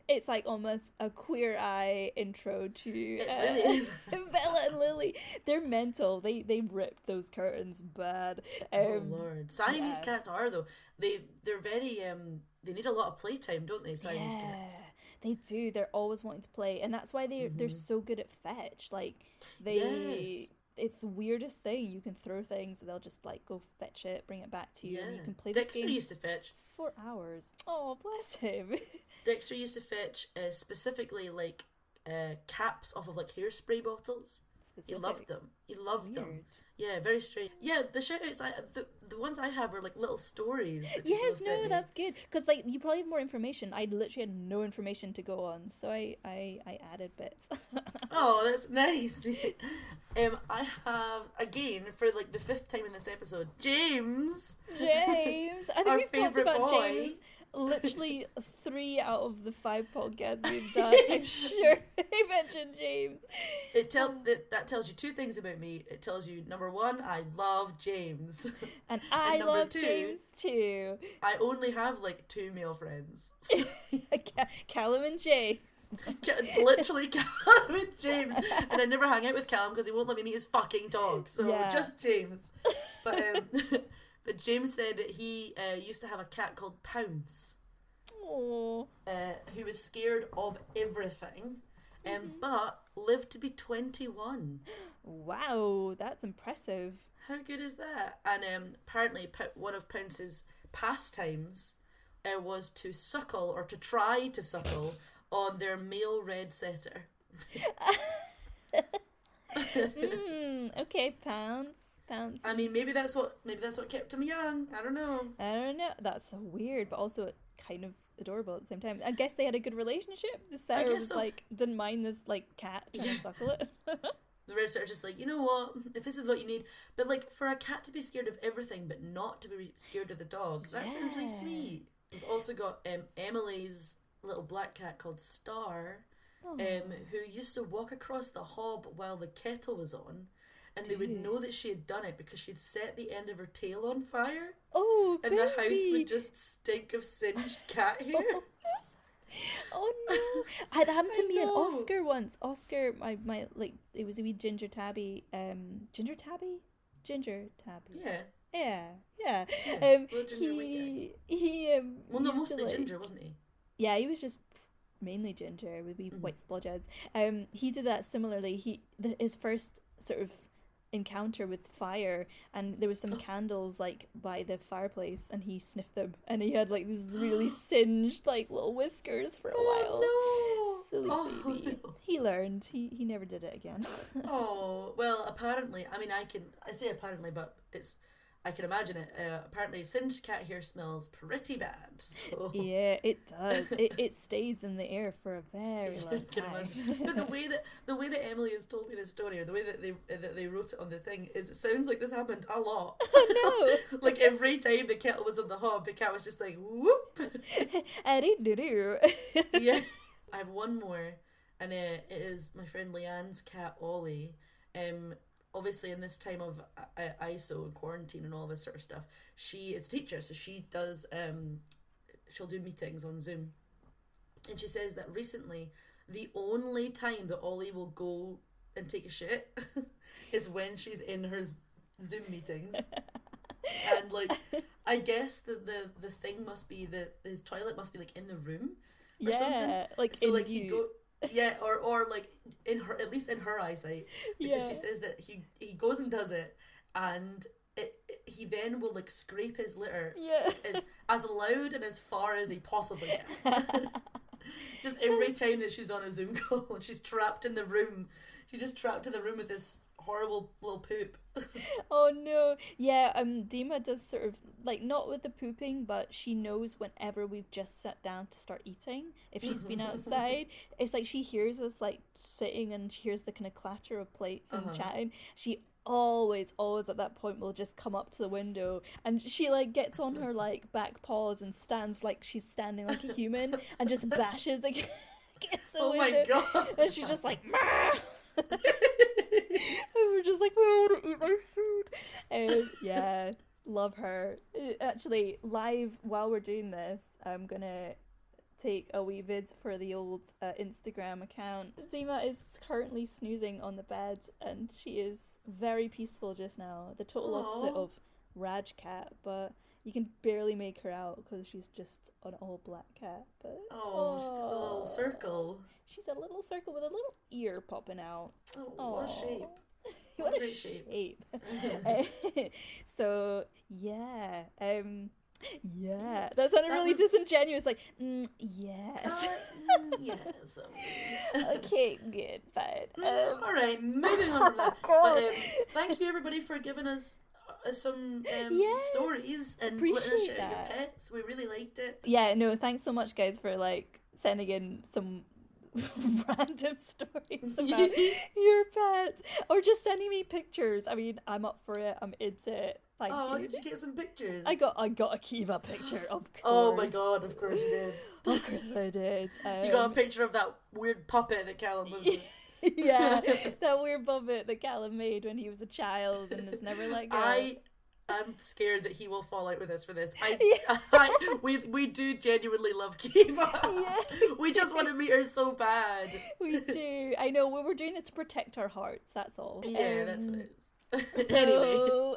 it's like almost a Queer Eye intro to it really is. Bella and Lily. They're mental. They ripped those curtains bad. Oh Lord. Siamese cats are though. They're very they need a lot of playtime, don't they, Siamese cats? They do. They're always wanting to play, and that's why they're so good at fetch. Like it's the weirdest thing. You can throw things and they'll just like go fetch it, bring it back to you, and you can play this game. Dexter used to fetch for hours. Oh, bless him. Dexter used to fetch specifically like caps off of like hairspray bottles. He loved them. Them. Yeah, very strange. Yeah, the shout-outs, the ones I have are like little stories that people have sent me. That's good. Because like, you probably have more information. I literally had no information to go on, so I added bits. Oh, that's nice. I have, again, for like the 5th time in this episode, James. I think we've talked about boy. James literally 3 out of the 5 podcasts we've done. I'm sure he mentioned James. That tells you 2 things about me. It tells you, number 1, I love James. And I love James too. I only have like 2 male friends. So. Callum and James. Literally Callum and James. And I never hang out with Callum because he won't let me meet his fucking dog. So just James. But James said that he used to have a cat called Pounce. Aww. Who was scared of everything, but lived to be 21. Wow, that's impressive. How good is that? And apparently one of Pounce's pastimes was to suckle, or to try to suckle, on their male red setter. Okay, Pounce. I mean, maybe that's what kept him young. I don't know. That's weird, but also kind of adorable at the same time. I guess they had a good relationship. The setter was like, didn't mind this like cat trying to suckle it. The red setter's just like, you know what? If this is what you need, but like for a cat to be scared of everything, but not to be scared of the dog, that sounds really sweet. We've also got Emily's little black cat called Star, who used to walk across the hob while the kettle was on. and they would know that she had done it because she'd set the end of her tail on fire. Oh, and the house would just stink of singed cat hair. Oh no! That happened to me and Oscar once. Oscar, my like, it was a wee ginger tabby. Ginger tabby. Yeah. He well, no, mostly ginger, wasn't he? Yeah, he was just mainly ginger with wee white splodges. He did that similarly. His first sort of encounter with fire, and there was some candles like by the fireplace, and he sniffed them, and he had like these really singed like little whiskers for a while. No. Silly baby. No. He learned. He never did it again. Oh well, apparently, I mean, I say apparently, but I can imagine it. Apparently, singed cat hair smells pretty bad. So. Yeah, it does. It stays in the air for a very long time. But the way that Emily has told me this story, or the way that they wrote it on the thing, is it sounds like this happened a lot. Oh no! Like every time the kettle was on the hob, the cat was just like whoop. Yeah. I have one more, and it is my friend Leanne's cat Ollie. Obviously in this time of ISO and quarantine and all this sort of stuff, she is a teacher, so she does she'll do meetings on Zoom, and she says that recently the only time that Ollie will go and take a shit is when she's in her Zoom meetings. And like, I guess the thing must be that his toilet must be like in the room or something, like so in like you. he go. Yeah, or like in her, at least in her eyesight, because she says that he goes and does it, and he then will like scrape his litter as loud and as far as he possibly can. Just every time that she's on a Zoom call, she's trapped in the room. She's just trapped in the room with this horrible little poop. Oh no. Yeah, Dima does sort of like, not with the pooping, but she knows whenever we've just sat down to start eating, if she's been outside, it's like she hears us like sitting, and she hears the kind of clatter of plates and chatting. She always at that point will just come up to the window, and she like gets on her like back paws and stands like she's standing like a human, and just bashes against the window. My god. And she's just like and we're just like, we want to eat my food. Yeah, love her. Actually, live while we're doing this, I'm gonna take a wee vid for the old Instagram account. Dima is currently snoozing on the bed, and she is very peaceful just now. The total opposite of Raj Cat, but you can barely make her out because she's just an all black cat. But she's just a little circle. She's a little circle with a little ear popping out. What a shape. What a great shape. So, yeah. That sounded really disingenuous. Like, yes. Yes. Okay, good, fine. Alright, moving on from that. But, thank you, everybody, for giving us some stories and letting us share your pets. We really liked it. Yeah, no, thanks so much, guys, for like sending in some random stories about your pets, or just sending me pictures. I mean, I'm up for it. I'm into it. Thank you. Did you get some pictures? I got a Kiva picture, of course. Oh my god, of course you did. Of course I did. You got a picture of that weird puppet that Callum lives with. Yeah, that weird puppet that Callum made when he was a child and has never let go. I'm scared that he will fall out with us for this. We do genuinely love Kiva. Yeah, we just want to meet her so bad. We do. I know. We're doing this to protect our hearts. That's all. Yeah, that's what it is.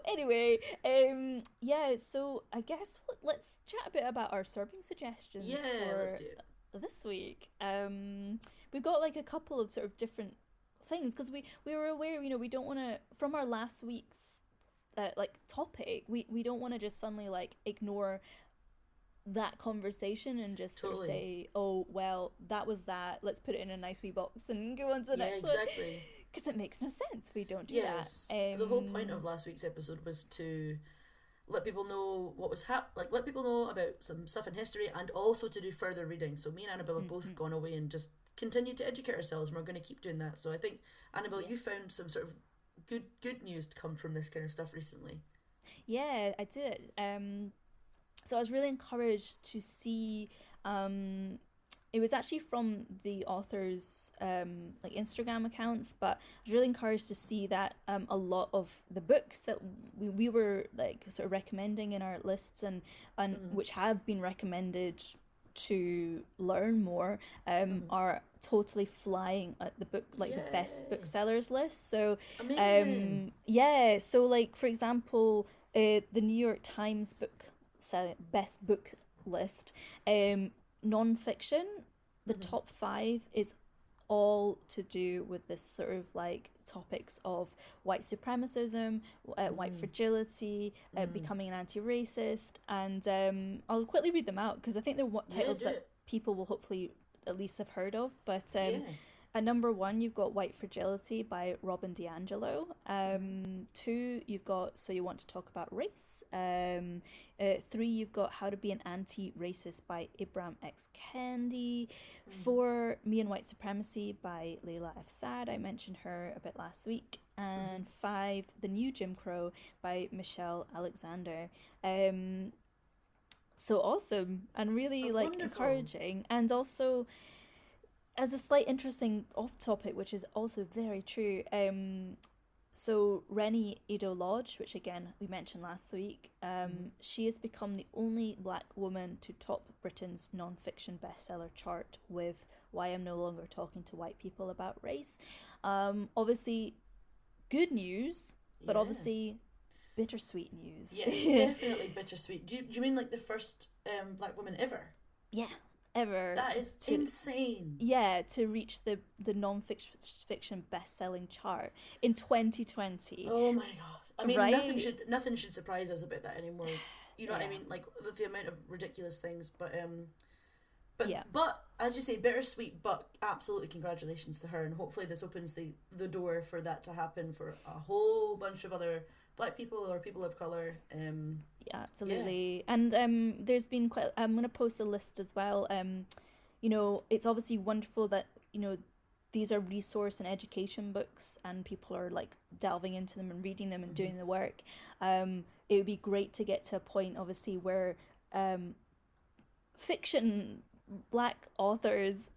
Anyway, so I guess let's chat a bit about our serving suggestions. Yeah, let's do it. This week. We've got like a couple of sort of different things, because we were aware, we don't want to, from our last week's topic, we don't want to just suddenly like ignore that conversation and just sort of say, oh well, that was that, let's put it in a nice wee box and go on to the next one. Exactly. Because it makes no sense. We don't do that. The whole point of last week's episode was to let people know what was let people know about some stuff in history, and also to do further reading. So me and Annabelle have both gone away and just continued to educate ourselves, and we're going to keep doing that. So I think, Annabelle, you found some sort of good news to come from this kind of stuff recently. Yeah, I did. So I was really encouraged to see it was actually from the author's like Instagram accounts, but I was really encouraged to see that a lot of the books that we were like sort of recommending in our lists and which have been recommended to learn more are totally flying at the book, like the best booksellers list. So amazing. So like for example, the New York Times best book list, non-fiction, the top 5 is all to do with this sort of like topics of white supremacism, white fragility, becoming an anti-racist, and I'll quickly read them out because I think they're titles that people will hopefully at least have heard of. But at number 1, you've got White Fragility by Robin DiAngelo. 2, you've got So You Want to Talk About Race. 3, you've got How to Be an Anti-Racist by Ibram X. Kendi. 4, Me and White Supremacy by Layla F. Saad. I mentioned her a bit last week. And 5, The New Jim Crow by Michelle Alexander. So awesome and really wonderful. Encouraging, and also as a slight interesting off topic, which is also very true, so Rennie Edo Lodge, which again we mentioned last week, she has become the only Black woman to top Britain's non-fiction bestseller chart with Why I'm No Longer Talking to White People About Race. Obviously good news, but obviously bittersweet news. Yeah, it's definitely bittersweet. Do you mean like the first Black woman ever? Yeah, ever. That is insane. Yeah, to reach the non-fiction best-selling chart in 2020. Oh my god! I mean, nothing should surprise us about that anymore. You know what I mean? Like with the amount of ridiculous things, but as you say, bittersweet. But absolutely, congratulations to her, and hopefully this opens the door for that to happen for a whole bunch of other Black people or people of colour. Yeah, absolutely. Yeah. And there's been quite. I'm going to post a list as well. You know, it's obviously wonderful that, you know, these are resource and education books and people are like delving into them and reading them and doing the work. It would be great to get to a point, obviously, where fiction Black authors,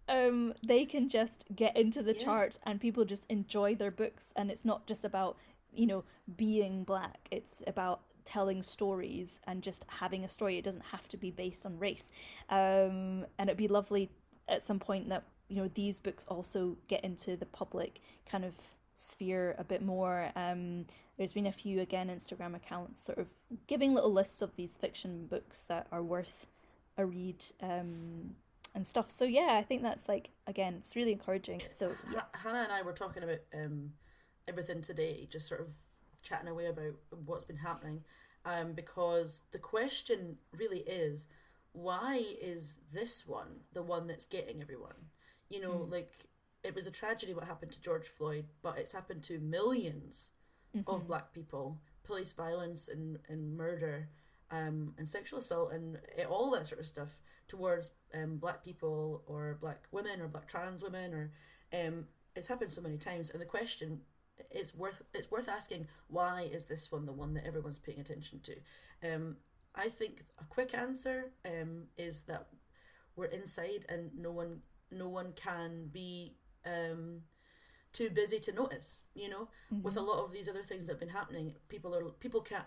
they can just get into the charts and people just enjoy their books, and it's not just about, you know, being Black. It's about telling stories and just having a story. It doesn't have to be based on race. And it'd be lovely at some point that, you know, these books also get into the public kind of sphere a bit more. There's been a few, again, Instagram accounts sort of giving little lists of these fiction books that are worth a read and stuff. So yeah, I think that's like, again, it's really encouraging. So yeah. Hannah and I were talking about everything today, just sort of chatting away about what's been happening, because the question really is, why is this one the one that's getting everyone? You know, like, it was a tragedy what happened to George Floyd, but it's happened to millions of Black people, police violence and murder, and sexual assault and all that sort of stuff towards Black people or Black women or Black trans women, or it's happened so many times. And the question is worth asking, why is this one the one that everyone's paying attention to? I think a quick answer is that we're inside and no one can be too busy to notice, you know. With a lot of these other things that have been happening, people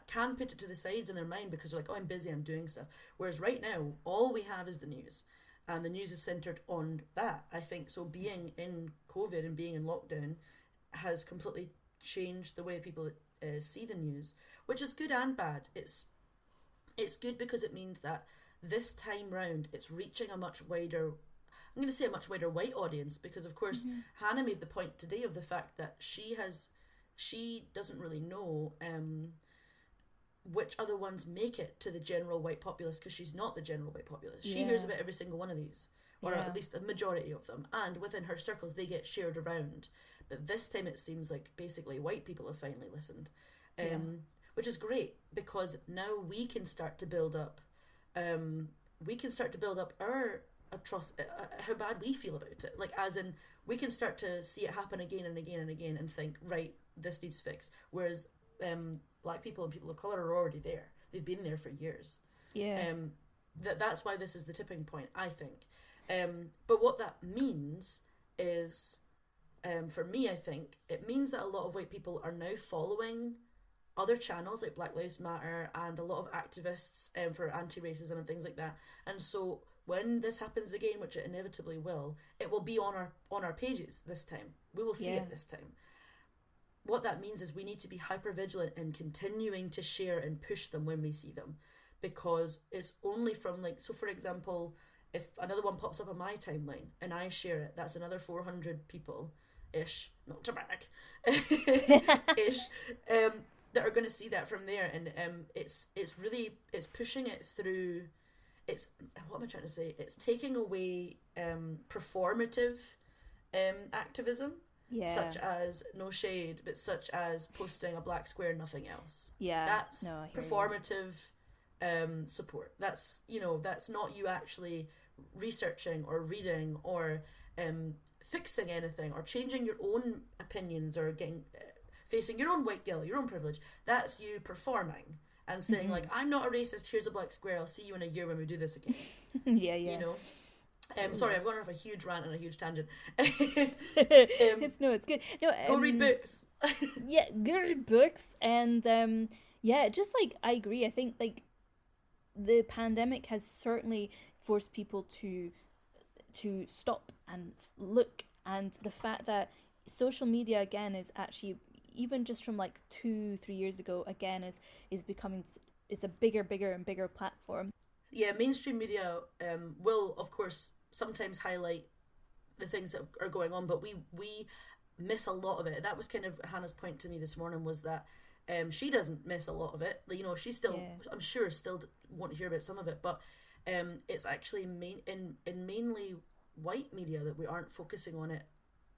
can put it to the sides in their mind because they're like, oh, I'm busy, I'm doing stuff. Whereas right now, all we have is the news, and the news is centered on that, I think. So being in COVID and being in lockdown has completely changed the way people see the news, which is good and bad. It's good because it means that this time round it's reaching a much wider white audience, because of course Hannah made the point today of the fact that she doesn't really know which other ones make it to the general white populace, because she's not the general white populace. She hears about every single one of these, or at least a majority of them, and within her circles they get shared around. But this time it seems like basically white people have finally listened, which is great, because now we can start to build up our trust, how bad we feel about it, like, as in we can start to see it happen again and again and again and think, right, this needs fixed. Whereas Black people and people of colour are already there. They've been there for years. That's why this is the tipping point, I think. But what that means is, for me, I think it means that a lot of white people are now following other channels like Black Lives Matter and a lot of activists for anti-racism and things like that. And so when this happens again, which it inevitably will, it will be on our pages this time. We will see it this time. What that means is we need to be hyper vigilant in continuing to share and push them when we see them, because it's only from, like, so for example, if another one pops up on my timeline and I share it, that's another 400 people ish, not to brag, ish, that are going to see that from there. And it's pushing it through. It's, what am I trying to say? It's taking away performative activism, such as, no shade, but such as posting a black square, nothing else. Yeah, that's performative support. That's, that's not you actually researching or reading or fixing anything or changing your own opinions or getting facing your own white guilt, your own privilege. That's you performing and saying, like, I'm not a racist, here's a black square, I'll see you in a year when we do this again. Sorry, I've gone off a huge rant and a huge tangent. It's good. No, go read books. Go read books. And just like, I agree. I think, like, the pandemic has certainly forced people to stop and look, and the fact that social media again is actually, even just from like 2-3 years ago, again is becoming, it's a bigger and bigger platform. Yeah, mainstream media will of course sometimes highlight the things that are going on, but we miss a lot of it. That was kind of Hannah's point to me this morning, was that she doesn't miss a lot of it. She still, I'm sure, still won't hear about some of it, but it's actually in mainly white media that we aren't focusing on it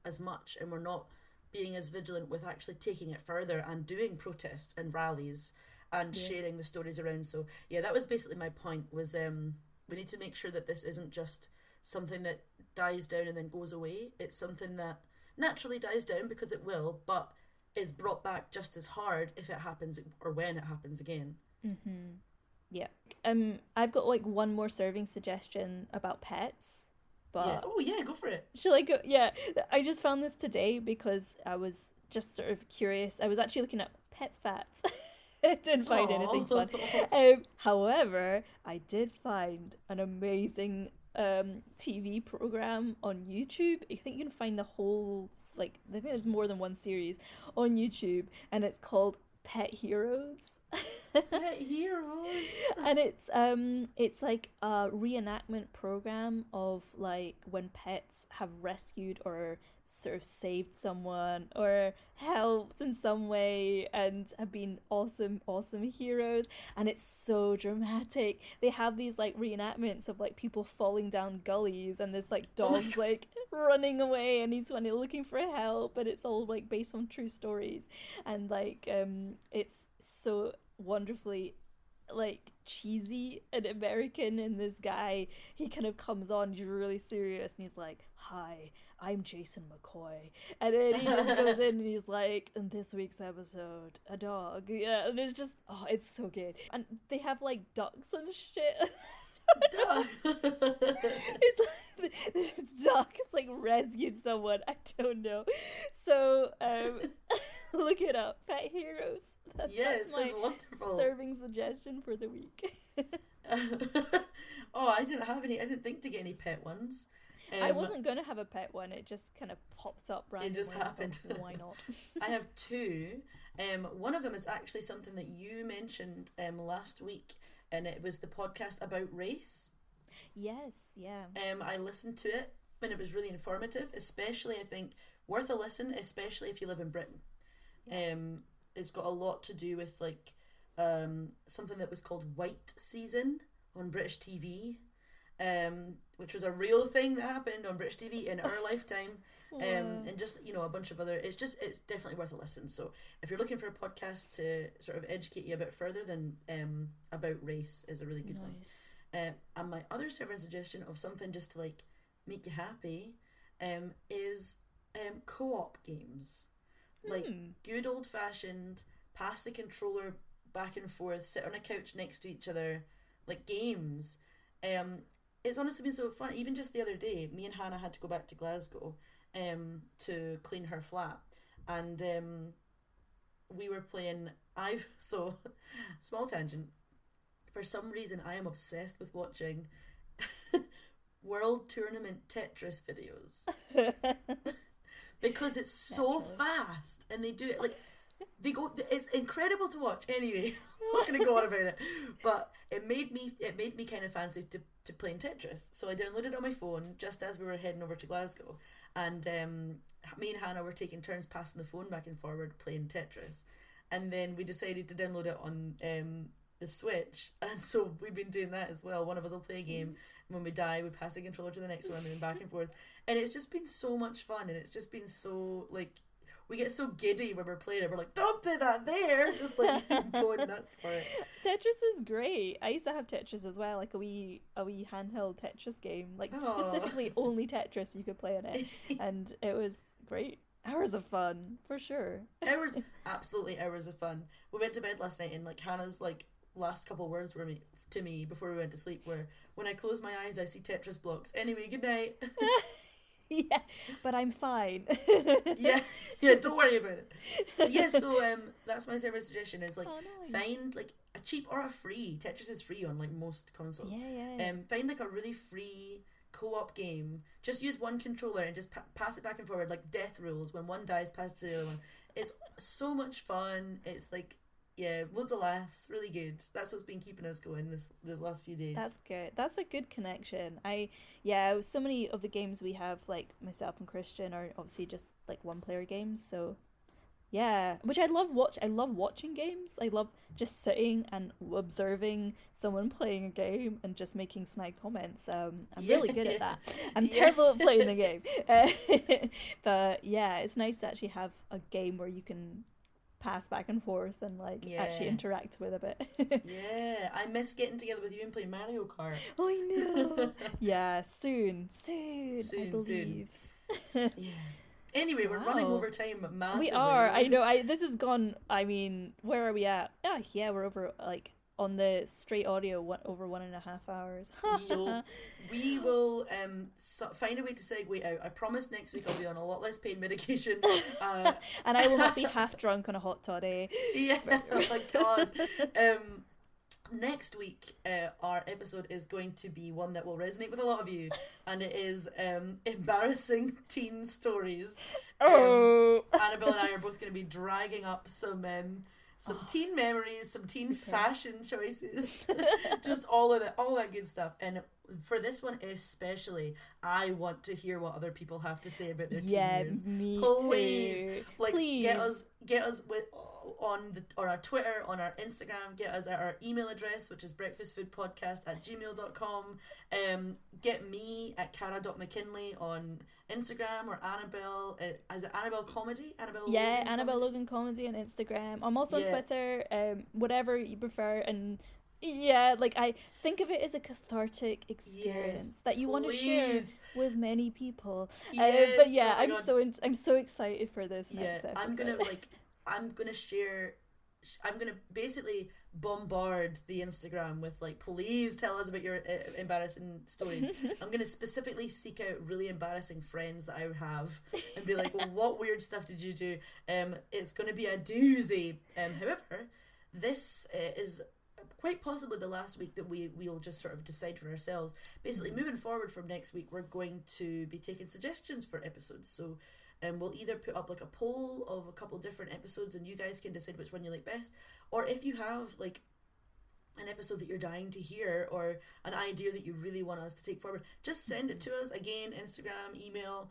as much, and we're not being as vigilant with actually taking it further and doing protests and rallies and sharing the stories around. So yeah, that was basically my point, was we need to make sure that this isn't just something that dies down and then goes away. It's something that naturally dies down, because it will, but is brought back just as hard if it happens or when it happens again. Yeah. I've got like one more serving suggestion about pets. But go for it. Shall I go? Yeah, I just found this today because I was just sort of curious. I was actually looking at pet fats. I didn't find anything fun. However, I did find an amazing TV program on YouTube. I think you can find the whole, like, I think there's more than one series on YouTube, and it's called Pet Heroes. Pet Heroes. And it's like a reenactment program of, like, when pets have rescued or sort of saved someone or helped in some way and have been awesome heroes. And it's so dramatic. They have these like reenactments of like people falling down gullies, and this like dog's like running away, and he's looking for help, and it's all like based on true stories. And like it's so wonderfully like cheesy and American, and this guy, he kind of comes on, he's really serious, and he's like, "Hi, I'm Jason McCoy," and then he just goes in and he's like, "In this week's episode, a dog," and it's just, it's so good. And they have like ducks and shit. Duck. It's like this duck is like rescued someone, I don't know. So look it up, Pet Heroes. That's it sounds wonderful. Serving suggestion for the week. I didn't think to get any pet ones. I wasn't going to have a pet one, it just kind of popped up randomly. It just happened. Why not? I have two. One of them is actually something that you mentioned last week, and it was the podcast about race. Yes, yeah. I listened to it, and it was really informative, especially, I think, worth a listen, especially if you live in Britain. Yeah. It's got a lot to do with like something that was called White Season on British TV, which was a real thing that happened on British TV in our lifetime. And just, a bunch of other, it's definitely worth a listen. So if you're looking for a podcast to sort of educate you a bit further, then about race is a really good one. And my other servant suggestion of something just to like make you happy is co-op games. Like good old fashioned, pass the controller back and forth, sit on a couch next to each other, like games. it's honestly been so fun. Even just the other day, me and Hannah had to go back to Glasgow to clean her flat. And we were playing, so, small tangent. For some reason, I am obsessed with watching World Tournament Tetris videos. Because it's so fast. And they do it, like, it's incredible to watch. Anyway, I'm not going to go on about it. But it made me kind of fancy to playing Tetris. So I downloaded it on my phone just as we were heading over to Glasgow. And me and Hannah were taking turns passing the phone back and forward playing Tetris. And then we decided to download it on the Switch. And so we've been doing that as well. One of us will play a game. And when we die, we pass the controller to the next one and then back and forth. And it's just been so much fun. And it's just been so, like, we get so giddy when we're playing it. We're like, don't put that there. Just like going nuts for it. Tetris is great. I used to have Tetris as well, like a wee handheld Tetris game. Like specifically only Tetris you could play in it. And it was great. Hours of fun, for sure. Absolutely hours of fun. We went to bed last night and like Hannah's like last couple words were to me before we went to sleep were, when I close my eyes I see Tetris blocks. Anyway, good night. Yeah, but I'm fine. yeah, don't worry about it. But yeah, so that's my server suggestion is like find like a cheap or a free. Tetris is free on like most consoles. Yeah. Find like a really free co-op game. Just use one controller and just pass it back and forward like death rules. When one dies, pass it to the other one. It's so much fun. It's like, yeah, loads of laughs, really good. That's what's been keeping us going this last few days. That's good. That's a good connection. So many of the games we have, like myself and Christian, are obviously just like one player games. So yeah, which I love watching games. I love just sitting and observing someone playing a game and just making snide comments. I'm really good at that. I'm terrible at playing the game. But yeah, it's nice to actually have a game where you can pass back and forth and like actually interact with a bit. Yeah, I miss getting together with you and playing Mario Kart. Oh, I know. Yeah, soon, I believe. Yeah. Anyway, we're running over time massively. We are. I know. This has gone. I mean, where are we at? Yeah, we're over like on the straight audio over 1.5 hours. We will find a way to segue out. I promise next week I'll be on a lot less pain medication. And I will not be half drunk on a hot toddy. Yeah, oh my god. Next week, our episode is going to be one that will resonate with a lot of you, and it is embarrassing teen stories. Annabelle and I are both going to be dragging up some teen memories, some teen fashion choices, just all that good stuff. And for this one especially, I want to hear what other people have to say about their teen years. Me Please, too. like get us with on our Twitter, on our Instagram, get us at our email address, which is breakfastfoodpodcast@gmail.com. Get me at cara.mckinley on Instagram, or Annabelle, is it Annabelle Comedy? Annabelle Logan Comedy on Instagram. I'm also on Twitter, whatever you prefer. And yeah, like I think of it as a cathartic experience that you want to share with many people. But yeah, I'm so excited for this next episode. I'm gonna basically bombard the Instagram with like, please tell us about your embarrassing stories. I'm gonna specifically seek out really embarrassing friends that I have and be like, well, what weird stuff did you do? It's gonna be a doozy. However, this is quite possibly the last week that we'll just sort of decide for ourselves. Basically, moving forward from next week, we're going to be taking suggestions for episodes. So we'll either put up like a poll of a couple different episodes and you guys can decide which one you like best, or if you have like an episode that you're dying to hear or an idea that you really want us to take forward, just send it to us. Again, Instagram, email,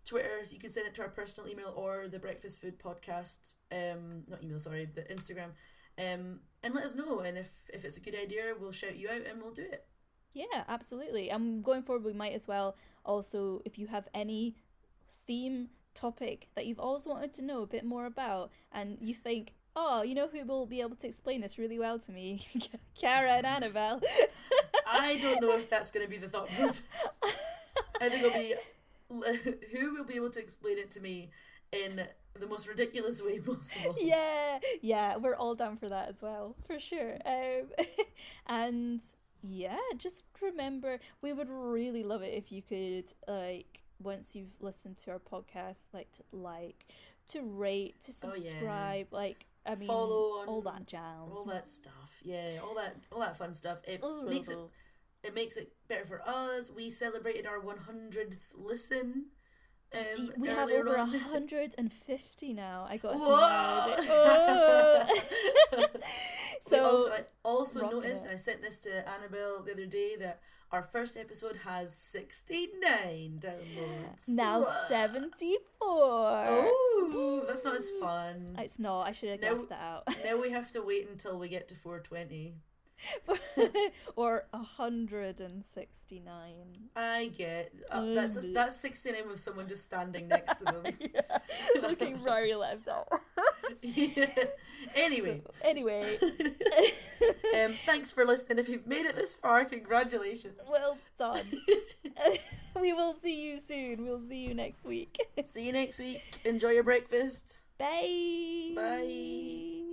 Twitter, so you can send it to our personal email or the Breakfast Food Podcast, not email, sorry, the Instagram, and let us know. And if it's a good idea, we'll shout you out and we'll do it. Yeah, absolutely. And going forward, we might as well also, if you have any theme topic that you've always wanted to know a bit more about and you think, oh, you know who will be able to explain this really well to me? Cara and Annabelle. I don't know if that's going to be the thought process. I think it'll be who will be able to explain it to me in the most ridiculous way possible. Yeah, we're all down for that as well, for sure. And yeah, just remember, we would really love it if you could, like, once you've listened to our podcast, to rate, to subscribe, like, I mean, follow on all that jazz, all that stuff. Yeah, all that fun stuff. It makes it better for us. We celebrated our 100th listen. We have over 150 now. I got so I also noticed, and I sent this to Annabelle the other day, that our first episode has 69 downloads. Now 74. Oh, that's not as fun. It's not. I should have left that out. Now we have to wait until we get to 420. Or 169. I get that's 69 with someone just standing next to them. Looking very left out. Anyway, thanks for listening. If you've made it this far, congratulations. Well done. We will see you soon. We'll see you next week. See you next week. Enjoy your breakfast. Bye. Bye.